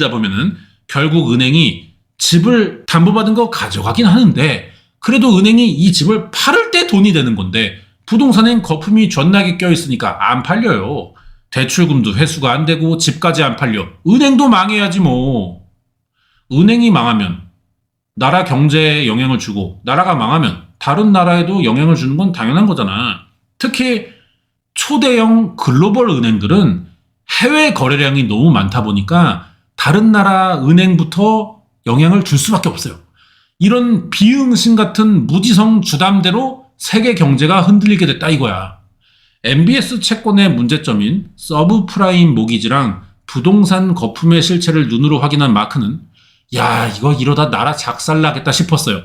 보면은 결국 은행이 집을 담보받은 거 가져가긴 하는데 그래도 은행이 이 집을 팔을 때 돈이 되는 건데 부동산엔 거품이 존나게 껴있으니까 안 팔려요. 대출금도 회수가 안 되고 집까지 안 팔려. 은행도 망해야지 뭐. 은행이 망하면 나라 경제에 영향을 주고 나라가 망하면 다른 나라에도 영향을 주는 건 당연한 거잖아. 특히 초대형 글로벌 은행들은 해외 거래량이 너무 많다 보니까 다른 나라 은행부터 영향을 줄 수밖에 없어요. 이런 비응신 같은 무지성 주담대로 세계 경제가 흔들리게 됐다 이거야. MBS 채권의 문제점인 서브프라임 모기지랑 부동산 거품의 실체를 눈으로 확인한 마크는 야 이거 이러다 나라 작살나겠다 싶었어요.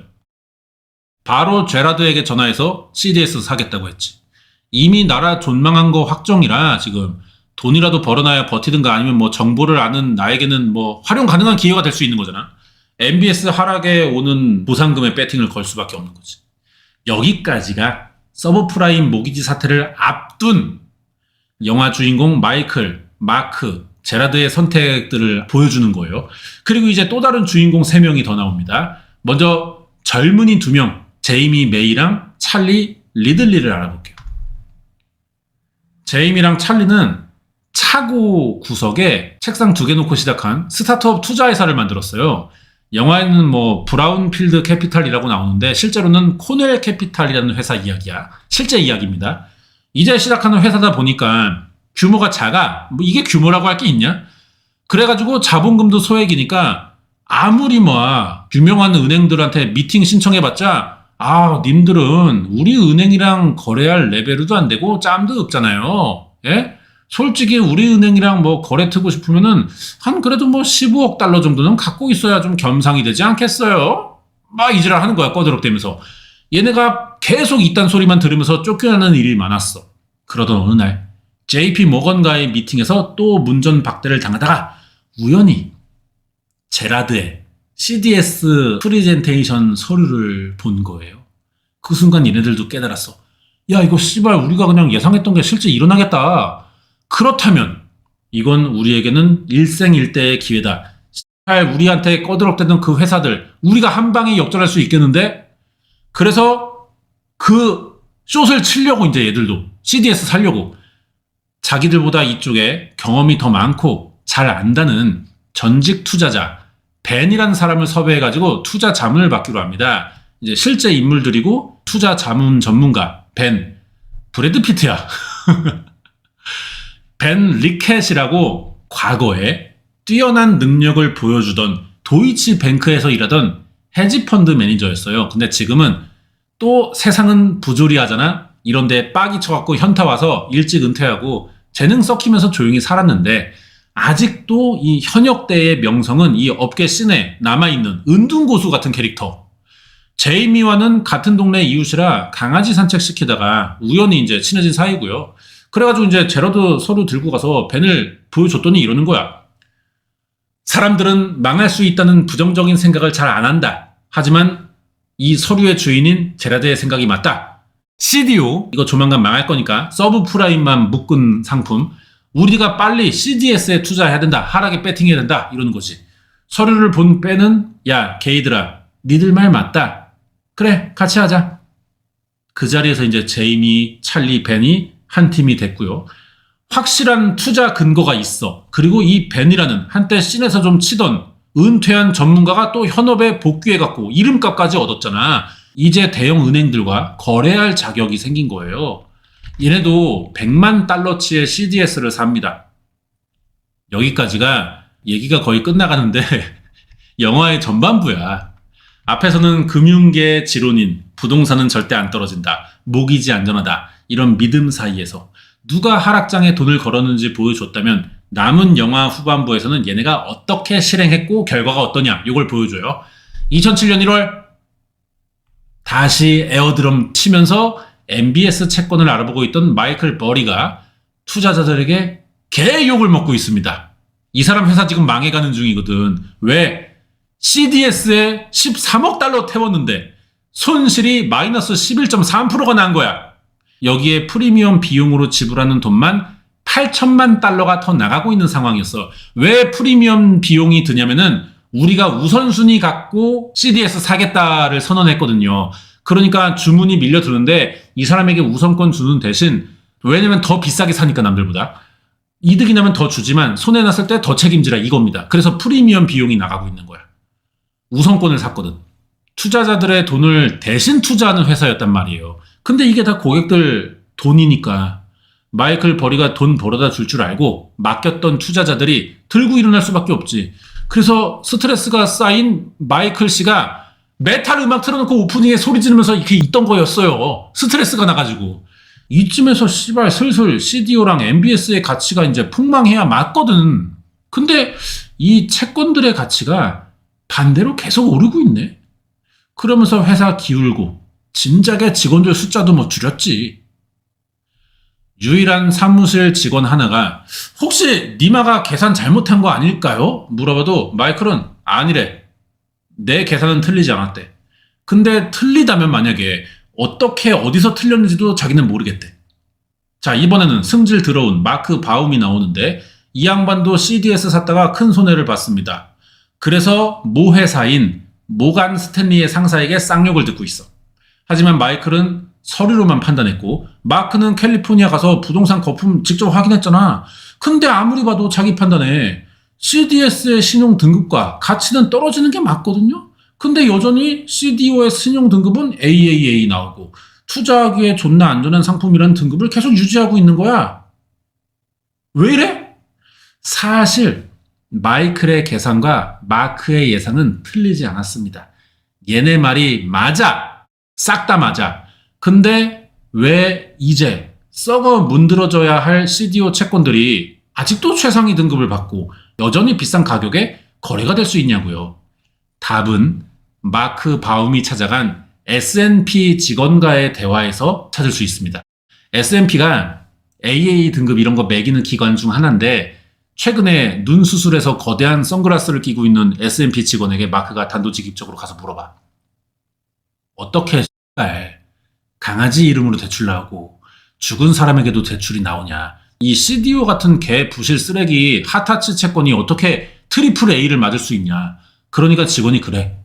바로 제라드에게 전화해서 CDS 사겠다고 했지. 이미 나라 존망한 거 확정이라 지금 돈이라도 벌어놔야 버티든가 아니면 뭐 정보를 아는 나에게는 뭐 활용 가능한 기회가 될 수 있는 거잖아. MBS 하락에 오는 보상금에 배팅을 걸 수밖에 없는 거지. 여기까지가 서브프라임 모기지 사태를 앞둔 영화 주인공 마이클, 마크, 제라드의 선택들을 보여주는 거예요. 그리고 이제 또 다른 주인공 3명이 더 나옵니다. 먼저 젊은이 2명, 제이미 메이랑 찰리 리들리를 알아볼게요. 제이미랑 찰리는 차고 구석에 책상 2개 놓고 시작한 스타트업 투자회사를 만들었어요. 영화에는 뭐 브라운필드 캐피탈이라고 나오는데 실제로는 코넬 캐피탈이라는 회사 이야기야. 실제 이야기입니다. 이제 시작하는 회사다 보니까 규모가 작아. 뭐 이게 규모라고 할 게 있냐? 그래가지고 자본금도 소액이니까 아무리 뭐 유명한 은행들한테 미팅 신청해봤자 님들은 우리 은행이랑 거래할 레벨도 안 되고 짬도 없잖아요. 예? 솔직히 우리 은행이랑 뭐 거래 트고 싶으면은 한 그래도 뭐 15억 달러 정도는 갖고 있어야 좀 겸상이 되지 않겠어요? 막 이지랄 하는 거야 꺼드럭대면서. 얘네가 계속 이딴 소리만 들으면서 쫓겨나는 일이 많았어. 그러던 어느 날 JP 모건과의 미팅에서 또 문전박대를 당하다가 우연히 제라드의 CDS 프리젠테이션 서류를 본 거예요. 그 순간 얘네들도 깨달았어. 야 이거 씨발 우리가 그냥 예상했던 게 실제 일어나겠다. 그렇다면 이건 우리에게는 일생일대의 기회다. 우리한테 꺼드럭대던 그 회사들 우리가 한 방에 역전할 수 있겠는데? 그래서 그 숏을 치려고 이제 얘들도 CDS 살려고 자기들보다 이쪽에 경험이 더 많고 잘 안다는 전직 투자자 벤이라는 사람을 섭외해가지고 투자 자문을 받기로 합니다. 이제 실제 인물들이고 투자 자문 전문가 벤 브래드 피트야. 벤 리켓이라고 과거에 뛰어난 능력을 보여주던 도이치뱅크에서 일하던 헤지펀드 매니저였어요. 근데 지금은 또 세상은 부조리하잖아? 이런데 빡이 쳐갖고 현타 와서 일찍 은퇴하고 재능 썩히면서 조용히 살았는데 아직도 이 현역대의 명성은 이 업계 씬에 남아있는 은둔고수 같은 캐릭터. 제이미와는 같은 동네 이웃이라 강아지 산책시키다가 우연히 이제 친해진 사이고요. 그래가지고 이제 제러드 서류 들고 가서 벤을 보여줬더니 이러는 거야. 사람들은 망할 수 있다는 부정적인 생각을 잘 안 한다. 하지만 이 서류의 주인인 제라드의 생각이 맞다. CDO, 이거 조만간 망할 거니까 서브프라임만 묶은 상품. 우리가 빨리 CDS에 투자해야 된다. 하락에 배팅해야 된다. 이러는 거지. 서류를 본 벤은 야, 게이들아, 니들 말 맞다. 그래, 같이 하자. 그 자리에서 이제 제이미, 찰리, 벤이 한 팀이 됐고요. 확실한 투자 근거가 있어. 그리고 이 벤이라는 한때 씬에서 좀 치던 은퇴한 전문가가 또 현업에 복귀해갖고 이름값까지 얻었잖아. 이제 대형 은행들과 거래할 자격이 생긴 거예요. 얘네도 100만 달러치의 CDS를 삽니다. 여기까지가 얘기가 거의 끝나가는데 영화의 전반부야. 앞에서는 금융계 지론인 부동산은 절대 안 떨어진다. 모기지 안전하다. 이런 믿음 사이에서 누가 하락장에 돈을 걸었는지 보여줬다면 남은 영화 후반부에서는 얘네가 어떻게 실행했고 결과가 어떠냐 이걸 보여줘요. 2007년 1월 다시 에어드럼 치면서 MBS 채권을 알아보고 있던 마이클 버리가 투자자들에게 개욕을 먹고 있습니다. 이 사람 회사 지금 망해가는 중이거든. 왜? CDS에 13억 달러 태웠는데 손실이 마이너스 11.3%가 난 거야. 여기에 프리미엄 비용으로 지불하는 돈만 8천만 달러가 더 나가고 있는 상황이었어. 왜 프리미엄 비용이 드냐면은 우리가 우선순위 갖고 CDS 사겠다를 선언했거든요. 그러니까 주문이 밀려드는데 이 사람에게 우선권 주는 대신, 왜냐면 더 비싸게 사니까 남들보다 이득이 나면 더 주지만 손해났을 때 더 책임지라 이겁니다. 그래서 프리미엄 비용이 나가고 있는 거야. 우선권을 샀거든. 투자자들의 돈을 대신 투자하는 회사였단 말이에요. 근데 이게 다 고객들 돈이니까 마이클 버리가 돈 벌어다 줄 줄 알고 맡겼던 투자자들이 들고 일어날 수밖에 없지. 그래서 스트레스가 쌓인 마이클 씨가 메탈 음악 틀어놓고 오프닝에 소리 지르면서 이렇게 있던 거였어요. 스트레스가 나가지고. 이쯤에서 씨발 슬슬 CDO랑 MBS의 가치가 이제 폭망해야 맞거든. 근데 이 채권들의 가치가 반대로 계속 오르고 있네. 그러면서 회사 기울고 진작에 직원들 숫자도 뭐 줄였지. 유일한 사무실 직원 하나가 혹시 니마가 계산 잘못한 거 아닐까요? 물어봐도 마이클은 아니래. 내 계산은 틀리지 않았대. 근데 틀리다면 만약에 어떻게 어디서 틀렸는지도 자기는 모르겠대. 자, 이번에는 승질 들어온 마크 바움이 나오는데 이 양반도 CDS 샀다가 큰 손해를 봤습니다. 그래서 모 회사인 모간 스탠리의 상사에게 쌍욕을 듣고 있어. 하지만 마이클은 서류로만 판단했고 마크는 캘리포니아 가서 부동산 거품 직접 확인했잖아. 근데 아무리 봐도 자기 판단에 CDS의 신용 등급과 가치는 떨어지는 게 맞거든요. 근데 여전히 CDO의 신용 등급은 AAA 나오고 투자하기에 존나 안전한 상품이라는 등급을 계속 유지하고 있는 거야. 왜 이래? 사실 마이클의 계산과 마크의 예상은 틀리지 않았습니다. 얘네 말이 맞아. 싹 다 맞아. 근데 왜 이제 썩어 문드러져야 할 CDO 채권들이 아직도 최상위 등급을 받고 여전히 비싼 가격에 거래가 될 수 있냐고요. 답은 마크 바움이 찾아간 S&P 직원과의 대화에서 찾을 수 있습니다. S&P가 AA 등급 이런 거 매기는 기관 중 하나인데 최근에 눈 수술해서 거대한 선글라스를 끼고 있는 S&P 직원에게 마크가 단도직입적으로 가서 물어봐. 어떻게 강아지 이름으로 대출 나오고 죽은 사람에게도 대출이 나오냐. 이 CDO 같은 개 부실 쓰레기 핫타치 채권이 어떻게 트리플 A를 맞을 수 있냐. 그러니까 직원이 그래.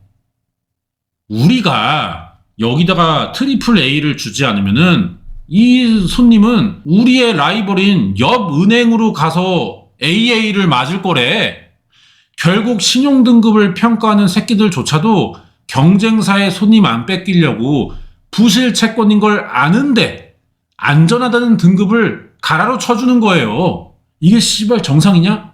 우리가 여기다가 트리플 A를 주지 않으면은 이 손님은 우리의 라이벌인 옆 은행으로 가서 AA를 맞을 거래. 결국 신용등급을 평가하는 새끼들조차도 경쟁사의 손님 안 뺏기려고 부실 채권인 걸 아는데 안전하다는 등급을 가라로 쳐주는 거예요. 이게 씨발 정상이냐?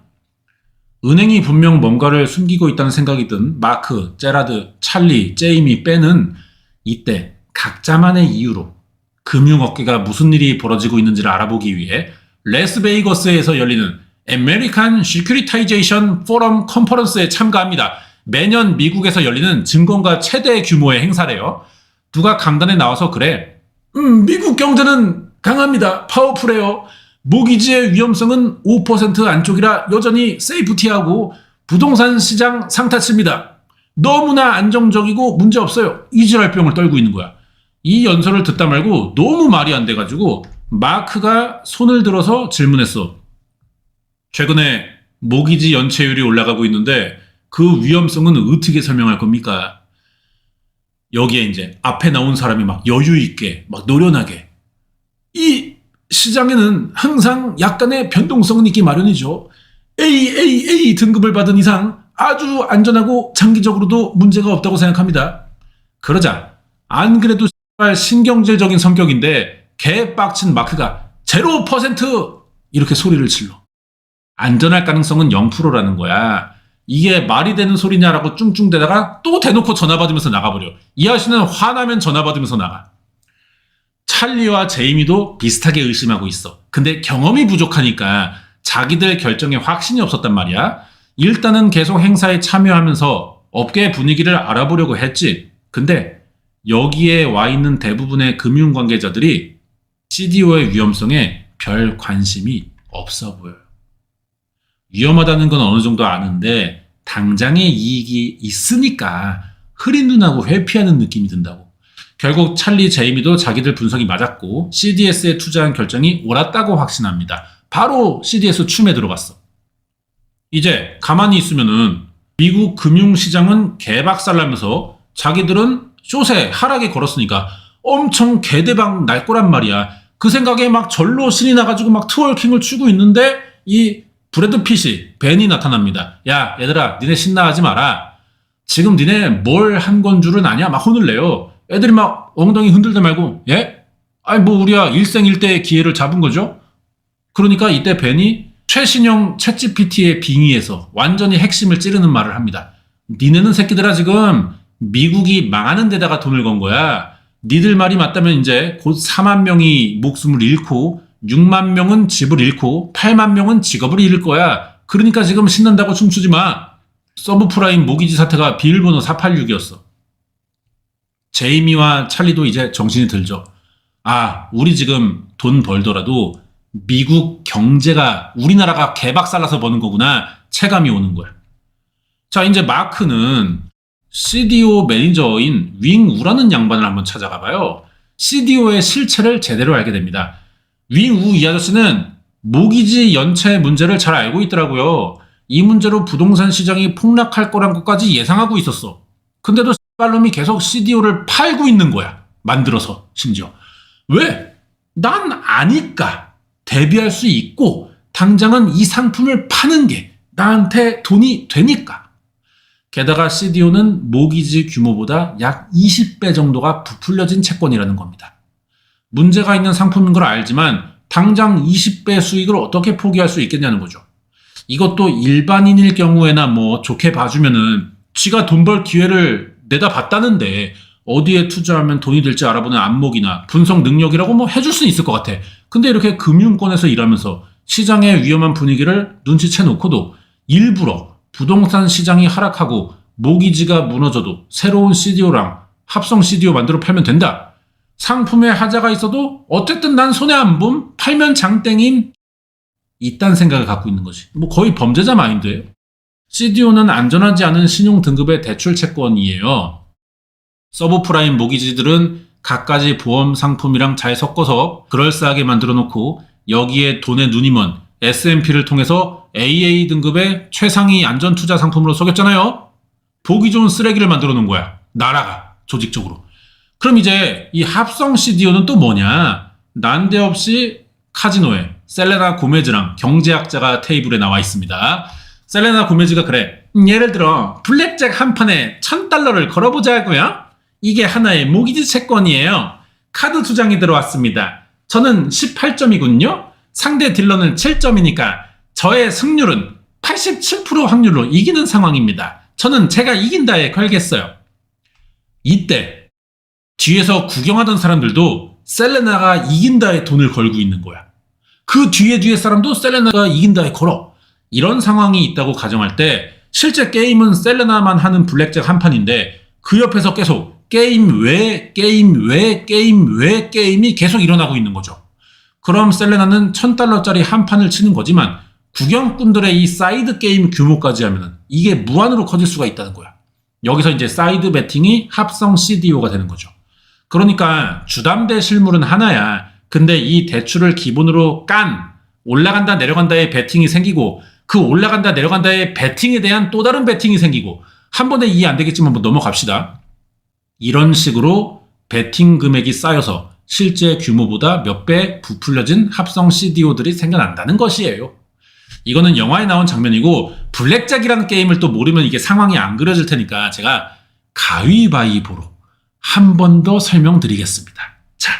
은행이 분명 뭔가를 숨기고 있다는 생각이 든 마크, 제라드, 찰리, 제이미, 벤은 이때 각자만의 이유로 금융업계가 무슨 일이 벌어지고 있는지를 알아보기 위해 레스베이거스에서 열리는 아메리칸 시큐리타이제이션 포럼 컨퍼런스에 참가합니다. 매년 미국에서 열리는 증권가 최대 규모의 행사래요. 누가 강단에 나와서 그래. 미국 경제는 강합니다. 파워풀해요. 모기지의 위험성은 5% 안쪽이라 여전히 세이프티하고 부동산 시장 상타치입니다. 너무나 안정적이고 문제없어요. 이지랄병을 떨고 있는 거야. 이 연설을 듣다 말고 너무 말이 안 돼가지고 마크가 손을 들어서 질문했어. 최근에 모기지 연체율이 올라가고 있는데 그 위험성은 어떻게 설명할 겁니까? 여기에 이제 앞에 나온 사람이 막 여유 있게 막 노련하게 이 시장에는 항상 약간의 변동성은 있기 마련이죠. AAA 등급을 받은 이상 아주 안전하고 장기적으로도 문제가 없다고 생각합니다. 그러자 안 그래도 신경질적인 성격인데 개빡친 마크가 0% 이렇게 소리를 질러. 안전할 가능성은 0%라는 거야. 이게 말이 되는 소리냐라고 쭝쭝대다가 또 대놓고 전화 받으면서 나가버려. 이 아저씨는 화나면 전화 받으면서 나가. 찰리와 제이미도 비슷하게 의심하고 있어. 근데 경험이 부족하니까 자기들 결정에 확신이 없었단 말이야. 일단은 계속 행사에 참여하면서 업계 분위기를 알아보려고 했지. 근데 여기에 와 있는 대부분의 금융 관계자들이 CDO의 위험성에 별 관심이 없어 보여요. 위험하다는 건 어느 정도 아는데 당장의 이익이 있으니까 흐린 눈하고 회피하는 느낌이 든다고. 결국 찰리, 제이미도 자기들 분석이 맞았고 CDS에 투자한 결정이 옳았다고 확신합니다. 바로 CDS 춤에 들어갔어. 이제 가만히 있으면은 미국 금융시장은 개박살나면서 자기들은 숏에 하락에 걸었으니까 엄청 개대박 날 거란 말이야. 그 생각에 막 절로 신이 나가지고 막 트월킹을 추고 있는데 이 브래드 핏이 벤이 나타납니다. 야 얘들아 니네 신나하지 마라. 지금 니네 뭘 한 건 줄은 아냐? 막 혼을 내요. 애들이 막 엉덩이 흔들다 말고 예? 아니 뭐 우리야 일생일대의 기회를 잡은 거죠? 그러니까 이때 벤이 최신형 챗GPT의 빙의에서 완전히 핵심을 찌르는 말을 합니다. 니네는 새끼들아 지금 미국이 망하는 데다가 돈을 건 거야. 니들 말이 맞다면 이제 곧 4만 명이 목숨을 잃고 6만 명은 집을 잃고 8만 명은 직업을 잃을 거야. 그러니까 지금 신난다고 춤추지 마. 서브프라임 모기지 사태가 비밀번호 486이었어. 제이미와 찰리도 이제 정신이 들죠. 아, 우리 지금 돈 벌더라도 미국 경제가 우리나라가 개박살나서 버는 거구나. 체감이 오는 거야. 자, 이제 마크는 CDO 매니저인 윙우라는 양반을 한번 찾아가 봐요. CDO의 실체를 제대로 알게 됩니다. 윙우 이 아저씨는 모기지 연체 문제를 잘 알고 있더라고요. 이 문제로 부동산 시장이 폭락할 거란 것까지 예상하고 있었어. 근데도 씨발놈이 계속 CDO를 팔고 있는 거야. 만들어서 심지어. 왜? 난 아니까 대비할 수 있고 당장은 이 상품을 파는 게 나한테 돈이 되니까. 게다가 CDO는 모기지 규모보다 약 20배 정도가 부풀려진 채권이라는 겁니다. 문제가 있는 상품인 걸 알지만 당장 20배 수익을 어떻게 포기할 수 있겠냐는 거죠. 이것도 일반인일 경우에나 뭐 좋게 봐주면은 지가 돈 벌 기회를 내다 봤다는데 어디에 투자하면 돈이 될지 알아보는 안목이나 분석 능력이라고 뭐 해줄 수는 있을 것 같아. 근데 이렇게 금융권에서 일하면서 시장의 위험한 분위기를 눈치채 놓고도 일부러 부동산 시장이 하락하고 모기지가 무너져도 새로운 CDO랑 합성 CDO 만들어 팔면 된다. 상품에 하자가 있어도 어쨌든 난 손해 안 봄, 팔면 장땡임. 이딴 생각을 갖고 있는 거지. 뭐 거의 범죄자 마인드예요. CDO는 안전하지 않은 신용 등급의 대출 채권이에요. 서브프라임 모기지들은 갖가지 보험 상품이랑 잘 섞어서 그럴싸하게 만들어 놓고 여기에 돈의 눈이 먼 S&P를 통해서 AA 등급의 최상위 안전투자 상품으로 속였잖아요. 보기 좋은 쓰레기를 만들어 놓은 거야. 나라가 조직적으로. 그럼 이제 이 합성 CDO는 또 뭐냐? 난데없이 카지노에 셀레나 고메즈랑 경제학자가 테이블에 나와 있습니다. 셀레나 고메즈가 그래. 예를 들어 블랙잭 한 판에 $1,000를 걸어보자고요. 이게 하나의 모기지 채권이에요. 카드 2장이 들어왔습니다. 저는 18점이군요. 상대 딜러는 7점이니까 저의 승률은 87% 확률로 이기는 상황입니다. 저는 제가 이긴다에 걸겠어요. 이때 뒤에서 구경하던 사람들도 셀레나가 이긴다에 돈을 걸고 있는 거야. 그 뒤에 사람도 셀레나가 이긴다에 걸어. 이런 상황이 있다고 가정할 때 실제 게임은 셀레나만 하는 블랙잭 한 판인데 그 옆에서 계속 게임 외 게임이 계속 일어나고 있는 거죠. 그럼 셀레나는 $1000짜리 한 판을 치는 거지만 구경꾼들의 이 사이드 게임 규모까지 하면 이게 무한으로 커질 수가 있다는 거야. 여기서 이제 사이드 베팅이 합성 CDO가 되는 거죠. 그러니까 주담대 실물은 하나야. 근데 이 대출을 기본으로 깐 올라간다 내려간다의 베팅이 생기고 그 올라간다 내려간다의 베팅에 대한 또 다른 베팅이 생기고 한 번에 이해 안 되겠지만 뭐 넘어갑시다. 이런 식으로 베팅 금액이 쌓여서 실제 규모보다 몇 배 부풀려진 합성 CDO들이 생겨난다는 것이에요. 이거는 영화에 나온 장면이고 블랙잭이라는 게임을 또 모르면 이게 상황이 안 그려질 테니까 제가 가위바위보로 한 번 더 설명드리겠습니다. 자,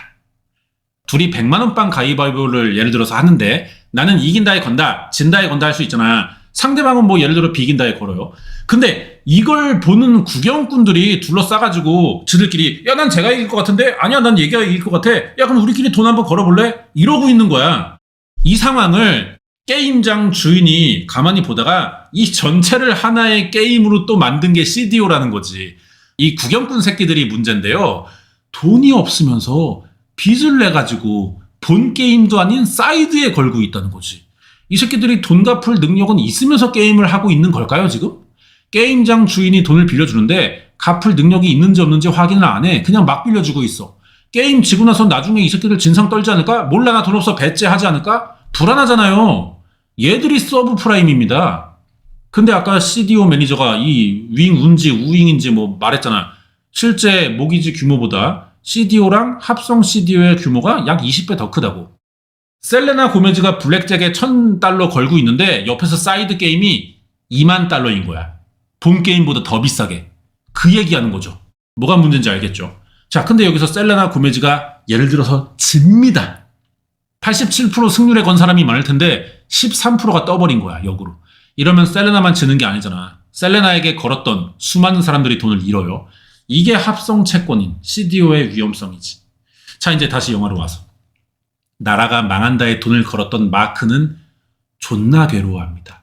둘이 100만원 빵 가위바위보를 예를 들어서 하는데 나는 이긴다에 건다, 진다에 건다 할 수 있잖아. 상대방은 뭐 예를 들어 비긴다에 걸어요. 근데 이걸 보는 구경꾼들이 둘러싸가지고 지들끼리 야, 난 제가 이길 것 같은데? 아니야, 난 얘가 이길 것 같아. 야, 그럼 우리끼리 돈 한번 걸어볼래? 이러고 있는 거야. 이 상황을 게임장 주인이 가만히 보다가 이 전체를 하나의 게임으로 또 만든 게 CDO라는 거지. 이 구경꾼 새끼들이 문제인데요. 돈이 없으면서 빚을 내가지고 본 게임도 아닌 사이드에 걸고 있다는 거지. 이 새끼들이 돈 갚을 능력은 있으면서 게임을 하고 있는 걸까요, 지금? 게임장 주인이 돈을 빌려주는데 갚을 능력이 있는지 없는지 확인을 안 해. 그냥 막 빌려주고 있어. 게임 지고 나서 나중에 이 새끼들 진상 떨지 않을까? 몰라, 나 돈 없어 배째하지 않을까? 불안하잖아요. 얘들이 서브 프라임입니다. 근데 아까 CDO 매니저가 이 윙운지 우윙인지 뭐 말했잖아. 실제 모기지 규모보다 CDO랑 합성 CDO의 규모가 약 20배 더 크다고. 셀레나 고메즈가 블랙잭에 $1000 걸고 있는데 옆에서 사이드 게임이 $20,000인 거야. 본 게임보다 더 비싸게. 그 얘기하는 거죠. 뭐가 문제인지 알겠죠? 자, 근데 여기서 셀레나 고메즈가 예를 들어서 집니다. 87% 승률에 건 사람이 많을 텐데 13%가 떠버린 거야, 역으로. 이러면 셀레나만 지는 게 아니잖아. 셀레나에게 걸었던 수많은 사람들이 돈을 잃어요. 이게 합성 채권인 CDO의 위험성이지. 자, 이제 다시 영화로 와서. 나라가 망한다에 돈을 걸었던 마크는 존나 괴로워합니다.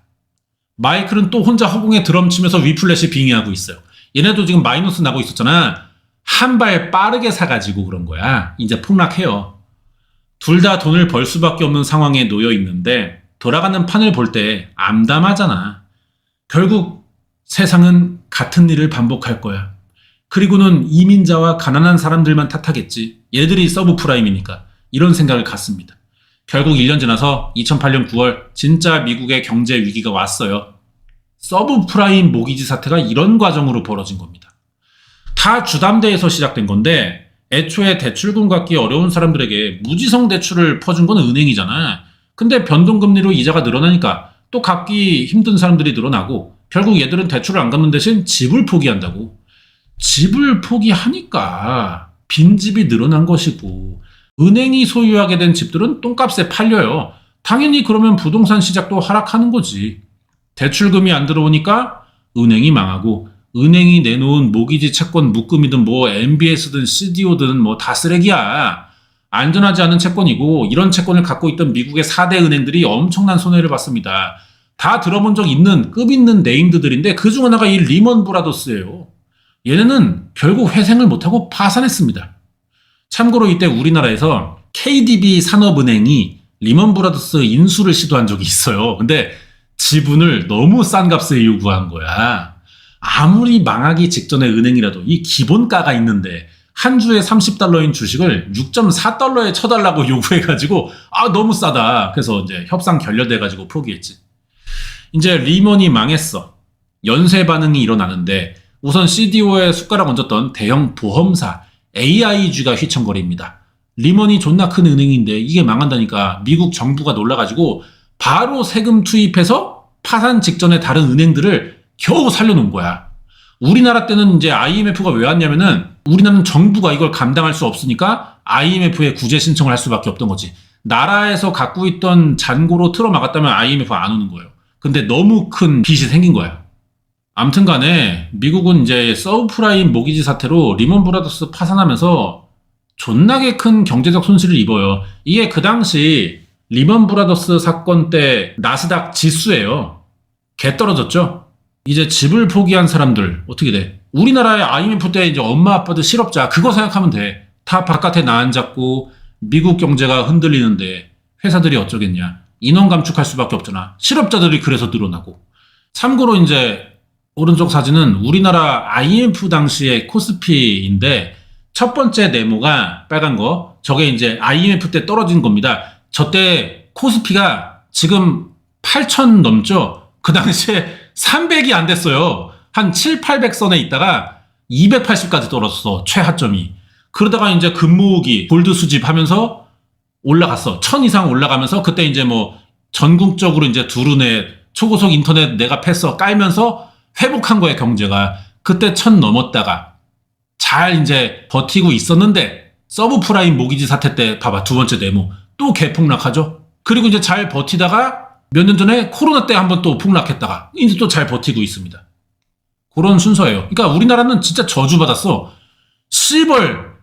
마이클은 또 혼자 허공에 드럼 치면서 위플래시 빙의하고 있어요. 얘네도 지금 마이너스 나고 있었잖아. 한 발 빠르게 사가지고 그런 거야. 이제 폭락해요. 둘 다 돈을 벌 수밖에 없는 상황에 놓여 있는데 돌아가는 판을 볼 때 암담하잖아. 결국 세상은 같은 일을 반복할 거야. 그리고는 이민자와 가난한 사람들만 탓하겠지. 얘들이 서브프라임이니까. 이런 생각을 갖습니다. 결국 1년 지나서 2008년 9월 진짜 미국의 경제 위기가 왔어요. 서브프라임 모기지 사태가 이런 과정으로 벌어진 겁니다. 다 주담대에서 시작된 건데 애초에 대출금 갚기 어려운 사람들에게 무지성 대출을 퍼준 건 은행이잖아. 근데 변동금리로 이자가 늘어나니까 또 갚기 힘든 사람들이 늘어나고 결국 얘들은 대출을 안 갚는 대신 집을 포기한다고. 집을 포기하니까 빈집이 늘어난 것이고 은행이 소유하게 된 집들은 똥값에 팔려요. 당연히 그러면 부동산 시작도 하락하는 거지. 대출금이 안 들어오니까 은행이 망하고 은행이 내놓은 모기지 채권 묶음이든 뭐 MBS든 CDO든 뭐 다 쓰레기야. 안전하지 않은 채권이고 이런 채권을 갖고 있던 미국의 4대 은행들이 엄청난 손해를 봤습니다. 다 들어본 적 있는 급 있는 네임드들인데 그중 하나가 이 리먼 브라더스예요. 얘네는 결국 회생을 못하고 파산했습니다. 참고로 이때 우리나라에서 KDB 산업은행이 리먼 브라더스 인수를 시도한 적이 있어요. 근데 지분을 너무 싼 값에 요구한 거야. 아무리 망하기 직전의 은행이라도 이 기본가가 있는데 한 주에 $30인 주식을 6.4달러에 쳐달라고 요구해가지고 너무 싸다. 그래서 이제 협상 결렬돼가지고 포기했지. 이제 리먼이 망했어. 연쇄 반응이 일어나는데 우선 CDO에 숟가락 얹었던 대형 보험사 AIG가 휘청거립니다. 리먼이 존나 큰 은행인데 이게 망한다니까 미국 정부가 놀라가지고 바로 세금 투입해서 파산 직전에 다른 은행들을 겨우 살려놓은 거야. 우리나라 때는 이제 IMF가 왜 왔냐면은 우리나라는 정부가 이걸 감당할 수 없으니까 IMF에 구제 신청을 할 수밖에 없던 거지. 나라에서 갖고 있던 잔고로 틀어막았다면 IMF 안 오는 거예요. 근데 너무 큰 빚이 생긴 거야. 아무튼 간에 미국은 이제 서브프라임 모기지 사태로 리먼 브라더스 파산하면서 존나게 큰 경제적 손실을 입어요. 이게 그 당시 리먼 브라더스 사건 때 나스닥 지수예요. 개 떨어졌죠? 이제 집을 포기한 사람들 어떻게 돼? 우리나라의 IMF 때 이제 엄마 아빠들 실업자 그거 생각하면 돼. 다 바깥에 나앉았고 미국 경제가 흔들리는데 회사들이 어쩌겠냐. 인원 감축할 수밖에 없잖아. 실업자들이 그래서 늘어나고. 참고로 이제 오른쪽 사진은 우리나라 IMF 당시의 코스피인데 첫 번째 네모가 빨간 거 저게 이제 IMF 때 떨어진 겁니다. 저때 코스피가 지금 8,000 넘죠? 그 당시에 300이 안 됐어요. 한 7, 800선에 있다가 280까지 떨어졌어. 최하점이. 그러다가 이제 금모으기 골드 수집하면서 올라갔어. 1000 이상 올라가면서 그때 이제 뭐 전국적으로 이제 두루넷 초고속 인터넷 내가 패서 깔면서 회복한 거예요, 경제가. 그때 1000 넘었다가 잘 이제 버티고 있었는데 서브프라임 모기지 사태 때 봐봐 두 번째 네모 또 개폭락하죠. 그리고 이제 잘 버티다가 몇 년 전에 코로나 때 한번 또 폭락했다가 이제 또 잘 버티고 있습니다. 그런 순서예요. 그러니까 우리나라는 진짜 저주받았어. 시벌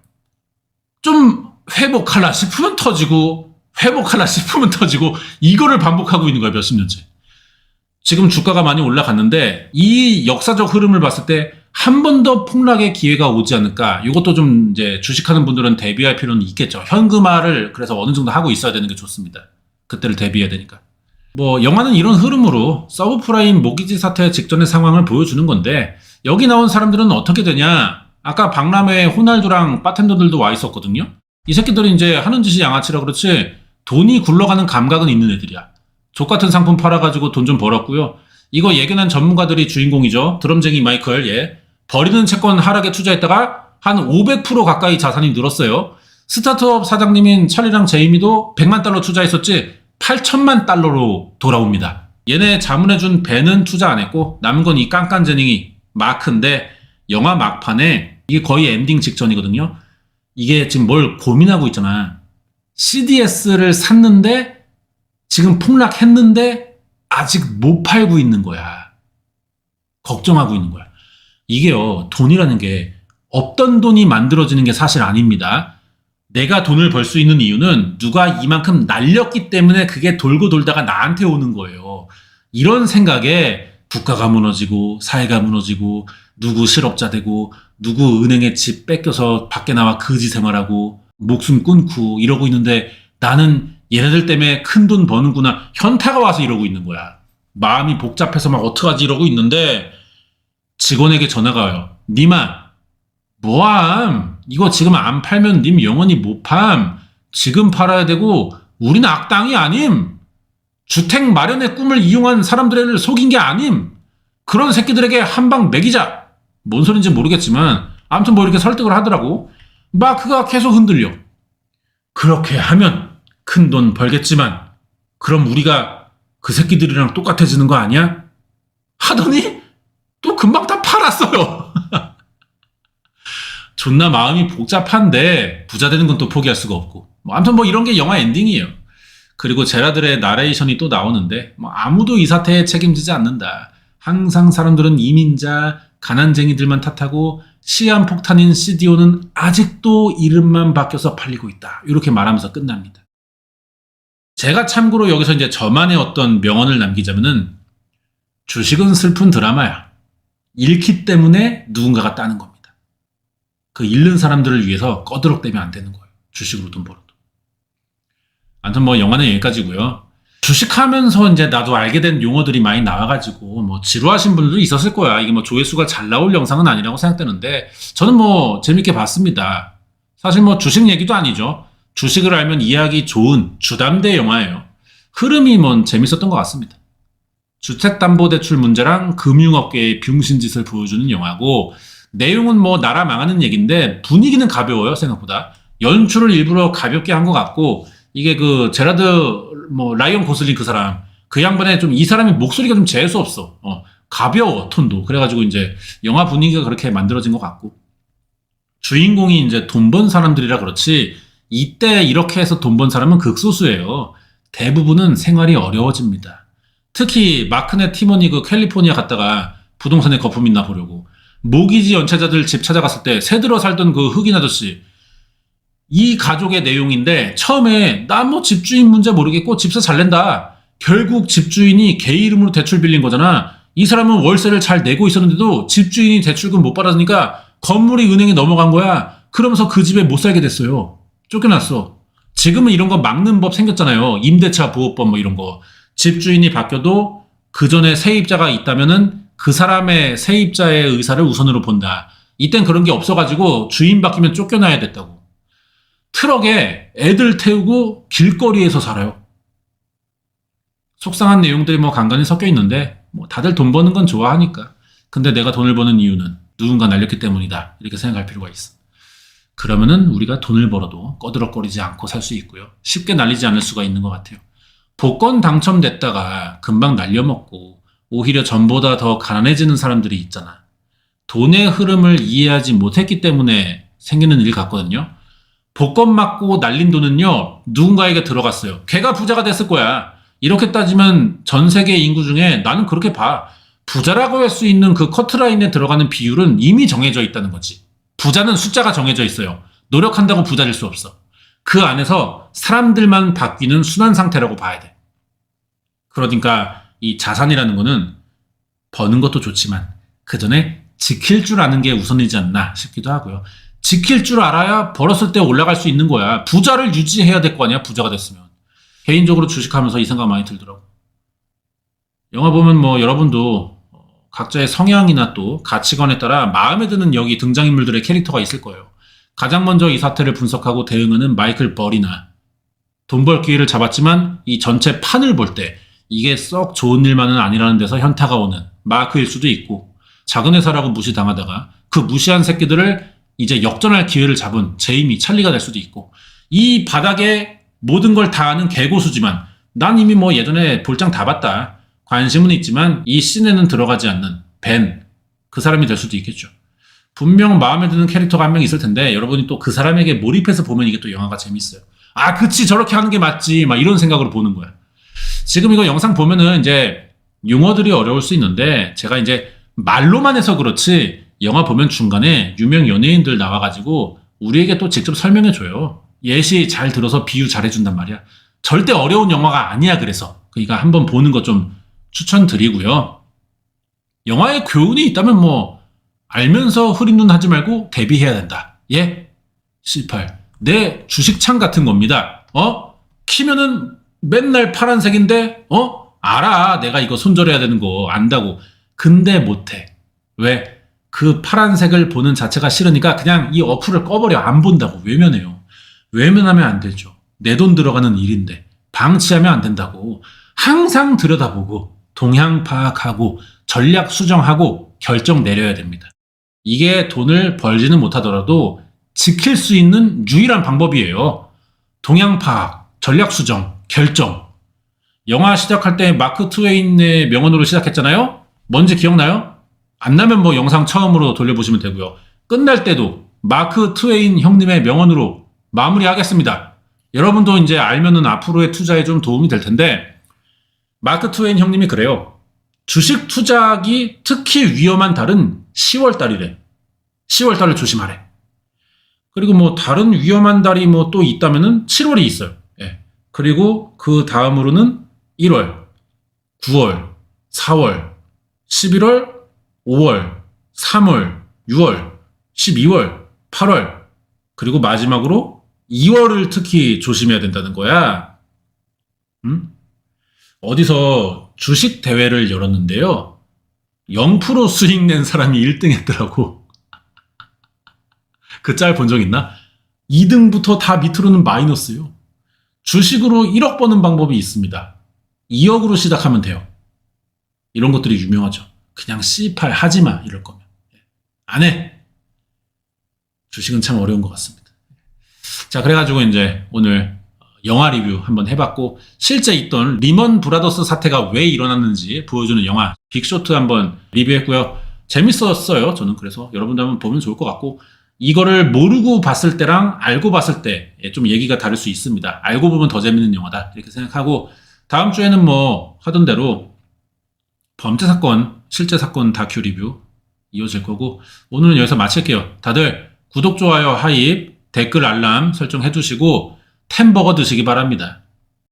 좀 회복하라 싶으면 터지고 회복하라 싶으면 터지고 이거를 반복하고 있는 거야 몇십 년째. 지금 주가가 많이 올라갔는데 이 역사적 흐름을 봤을 때 한 번 더 폭락의 기회가 오지 않을까. 이것도 좀 이제 주식하는 분들은 대비할 필요는 있겠죠. 현금화를 그래서 어느 정도 하고 있어야 되는 게 좋습니다. 그때를 대비해야 되니까. 뭐 영화는 이런 흐름으로 서브프라임 모기지 사태 직전의 상황을 보여주는 건데 여기 나온 사람들은 어떻게 되냐. 아까 박람회에 호날두랑 바텐더들도 와 있었거든요. 이 새끼들이 이제 하는 짓이 양아치라 그렇지 돈이 굴러가는 감각은 있는 애들이야. 족같은 상품 팔아가지고 돈 좀 벌었고요. 이거 예견한 전문가들이 주인공이죠. 드럼쟁이 마이클. 예. 버리는 채권 하락에 투자했다가 한 500% 가까이 자산이 늘었어요. 스타트업 사장님인 찰리랑 제이미도 100만 달러 투자했었지 8천만 달러로 돌아옵니다. 얘네 자문해준 벤은 투자 안 했고 남은 건 이 깐깐제닝이 마크인데 영화 막판에 이게 거의 엔딩 직전이거든요. 이게 지금 뭘 고민하고 있잖아. CDS를 샀는데 지금 폭락했는데 아직 못 팔고 있는 거야. 걱정하고 있는 거야. 이게요, 돈이라는 게 없던 돈이 만들어지는 게 사실 아닙니다. 내가 돈을 벌 수 있는 이유는 누가 이만큼 날렸기 때문에 그게 돌고 돌다가 나한테 오는 거예요. 이런 생각에 국가가 무너지고 사회가 무너지고 누구 실업자 되고 누구 은행에 집 뺏겨서 밖에 나와 거지 생활하고 목숨 끊고 이러고 있는데 나는 얘네들 때문에 큰 돈 버는구나. 현타가 와서 이러고 있는 거야. 마음이 복잡해서 막 어떡하지 이러고 있는데 직원에게 전화가 와요. 님아 뭐함? 이거 지금 안 팔면 님 영원히 못 팜. 지금 팔아야 되고 우리는 악당이 아님. 주택 마련의 꿈을 이용한 사람들을 속인 게 아님. 그런 새끼들에게 한 방 먹이자. 뭔 소린지 모르겠지만 아무튼 뭐 이렇게 설득을 하더라고. 마크가 계속 흔들려. 그렇게 하면 큰 돈 벌겠지만 그럼 우리가 그 새끼들이랑 똑같아지는 거 아니야? 하더니 또 금방 다 팔았어요. 존나 마음이 복잡한데 부자 되는 건 또 포기할 수가 없고. 뭐 아무튼 뭐 이런 게 영화 엔딩이에요. 그리고 제라들의 나레이션이 또 나오는데 뭐 아무도 이 사태에 책임지지 않는다. 항상 사람들은 이민자, 가난쟁이들만 탓하고 시한폭탄인 CDO는 아직도 이름만 바뀌어서 팔리고 있다. 이렇게 말하면서 끝납니다. 제가 참고로 여기서 이제 저만의 어떤 명언을 남기자면은 주식은 슬픈 드라마야. 잃기 때문에 누군가가 따는 겁니다. 그 잃는 사람들을 위해서 꺼드럭대면 안 되는 거예요. 주식으로 돈 벌어도. 아무튼 뭐 영화는 여기까지고요. 주식하면서 이제 나도 알게 된 용어들이 많이 나와가지고 뭐 지루하신 분들도 있었을 거야. 이게 뭐 조회수가 잘 나올 영상은 아니라고 생각되는데 저는 뭐 재밌게 봤습니다. 사실 뭐 주식 얘기도 아니죠. 주식을 알면 이해하기 좋은 주담대 영화예요. 흐름이 뭐 재밌었던 것 같습니다. 주택담보대출 문제랑 금융업계의 병신짓을 보여주는 영화고 내용은 뭐 나라 망하는 얘기인데 분위기는 가벼워요. 생각보다. 연출을 일부러 가볍게 한 것 같고 이게 그 제라드 뭐 라이언 고슬링 그 사람 그 양반의 좀 이 사람의 목소리가 좀 재수 없어. 가벼워 톤도. 그래가지고 이제 영화 분위기가 그렇게 만들어진 것 같고 주인공이 이제 돈 번 사람들이라 그렇지 이때 이렇게 해서 돈 번 사람은 극소수예요. 대부분은 생활이 어려워집니다. 특히 마크네 티머니 그 캘리포니아 갔다가 부동산에 거품 있나 보려고 모기지 연체자들 집 찾아갔을 때 새들어 살던 그 흑인 아저씨, 이 가족의 내용인데 처음에 난 뭐 집주인 문제 모르겠고 집사 잘 낸다. 결국 집주인이 개 이름으로 대출 빌린 거잖아. 이 사람은 월세를 잘 내고 있었는데도 집주인이 대출금 못 받았으니까 건물이 은행에 넘어간 거야. 그러면서 그 집에 못 살게 됐어요. 쫓겨났어. 지금은 이런 거 막는 법 생겼잖아요. 임대차 보호법 뭐 이런 거. 집주인이 바뀌어도 그 전에 세입자가 있다면은 그 사람의 세입자의 의사를 우선으로 본다. 이땐 그런 게 없어가지고 주인 바뀌면 쫓겨나야 됐다고. 트럭에 애들 태우고 길거리에서 살아요. 속상한 내용들이 뭐 간간히 섞여 있는데 뭐 다들 돈 버는 건 좋아하니까. 근데 내가 돈을 버는 이유는 누군가 날렸기 때문이다. 이렇게 생각할 필요가 있어. 그러면은 우리가 돈을 벌어도 꺼드럭거리지 않고 살 수 있고요. 쉽게 날리지 않을 수가 있는 것 같아요. 복권 당첨됐다가 금방 날려먹고 오히려 전보다 더 가난해지는 사람들이 있잖아. 돈의 흐름을 이해하지 못했기 때문에 생기는 일 같거든요. 복권 맞고 날린 돈은요, 누군가에게 들어갔어요. 걔가 부자가 됐을 거야. 이렇게 따지면 전 세계 인구 중에 나는 그렇게 봐. 부자라고 할 수 있는 그 커트라인에 들어가는 비율은 이미 정해져 있다는 거지. 부자는 숫자가 정해져 있어요. 노력한다고 부자 될 수 없어. 그 안에서 사람들만 바뀌는 순환 상태라고 봐야 돼. 그러니까 이 자산이라는 거는 버는 것도 좋지만 그 전에 지킬 줄 아는 게 우선이지 않나 싶기도 하고요. 지킬 줄 알아야 벌었을 때 올라갈 수 있는 거야. 부자를 유지해야 될 거 아니야, 부자가 됐으면. 개인적으로 주식하면서 이 생각 많이 들더라고. 영화 보면 뭐 여러분도 각자의 성향이나 또 가치관에 따라 마음에 드는 여기 등장인물들의 캐릭터가 있을 거예요. 가장 먼저 이 사태를 분석하고 대응하는 마이클 벌이나 돈 벌 기회를 잡았지만 이 전체 판을 볼 때 이게 썩 좋은 일만은 아니라는 데서 현타가 오는 마크일 수도 있고, 작은 회사라고 무시당하다가 그 무시한 새끼들을 이제 역전할 기회를 잡은 제이미 찰리가 될 수도 있고, 이 바닥에 모든 걸 다 아는 개고수지만 난 이미 뭐 예전에 볼장 다 봤다. 관심은 있지만 이 씬에는 들어가지 않는 벤, 그 사람이 될 수도 있겠죠. 분명 마음에 드는 캐릭터가 한 명 있을 텐데 여러분이 또 그 사람에게 몰입해서 보면 이게 또 영화가 재밌어요. 아, 그치, 저렇게 하는 게 맞지, 막 이런 생각으로 보는 거야. 지금 이거 영상 보면은 이제 용어들이 어려울 수 있는데 제가 이제 말로만 해서 그렇지 영화 보면 중간에 유명 연예인들 나와가지고 우리에게 또 직접 설명해줘요. 예시 잘 들어서 비유 잘해준단 말이야. 절대 어려운 영화가 아니야. 그래서 그러니까 한번 보는 거 좀 추천드리고요. 영화에 교훈이 있다면 뭐 알면서 흐린 눈 하지 말고 대비해야 된다. 예? 18. 내 주식창 같은 겁니다. 키면은 맨날 파란색인데 알아. 내가 이거 손절해야 되는 거 안다고. 근데 못해. 왜? 그 파란색을 보는 자체가 싫으니까 그냥 이 어플을 꺼버려. 안 본다고. 외면해요. 외면하면 안 되죠. 내 돈 들어가는 일인데 방치하면 안 된다고. 항상 들여다보고 동향 파악하고 전략 수정하고 결정 내려야 됩니다. 이게 돈을 벌지는 못하더라도 지킬 수 있는 유일한 방법이에요. 동향 파악, 전략 수정, 결정. 영화 시작할 때 마크 트웨인의 명언으로 시작했잖아요. 뭔지 기억나요? 안 나면 뭐 영상 처음으로 돌려보시면 되고요. 끝날 때도 마크 트웨인 형님의 명언으로 마무리하겠습니다. 여러분도 이제 알면은 앞으로의 투자에 좀 도움이 될 텐데, 마크 트웨인 형님이 그래요. 주식 투자하기 특히 위험한 달은 10월 달이래. 10월 달을 조심하래. 그리고 뭐 다른 위험한 달이 뭐 또 있다면은 7월이 있어요. 예. 그리고 그 다음으로는 1월, 9월, 4월, 11월, 5월, 3월, 6월, 12월, 8월, 그리고 마지막으로 2월을 특히 조심해야 된다는 거야. 어디서 주식 대회를 열었는데요. 0% 수익 낸 사람이 1등 했더라고. 그 짤 본 적 있나? 2등부터 다 밑으로는 마이너스요. 주식으로 1억 버는 방법이 있습니다. 2억으로 시작하면 돼요. 이런 것들이 유명하죠. 그냥 C8 하지마 이럴 거면. 안 해. 주식은 참 어려운 것 같습니다. 자, 그래가지고 이제 오늘 영화 리뷰 한번 해봤고, 실제 있던 리먼 브라더스 사태가 왜 일어났는지 보여주는 영화 빅쇼트 한번 리뷰했고요. 재밌었어요. 저는. 그래서 여러분들 한번 보면 좋을 것 같고, 이거를 모르고 봤을 때랑 알고 봤을 때 좀 얘기가 다를 수 있습니다. 알고 보면 더 재밌는 영화다 이렇게 생각하고, 다음 주에는 뭐 하던 대로 범죄 사건, 실제 사건 다큐 리뷰 이어질 거고, 오늘은 여기서 마칠게요. 다들 구독, 좋아요, 하입, 댓글 알람 설정해 두시고 템버거 드시기 바랍니다.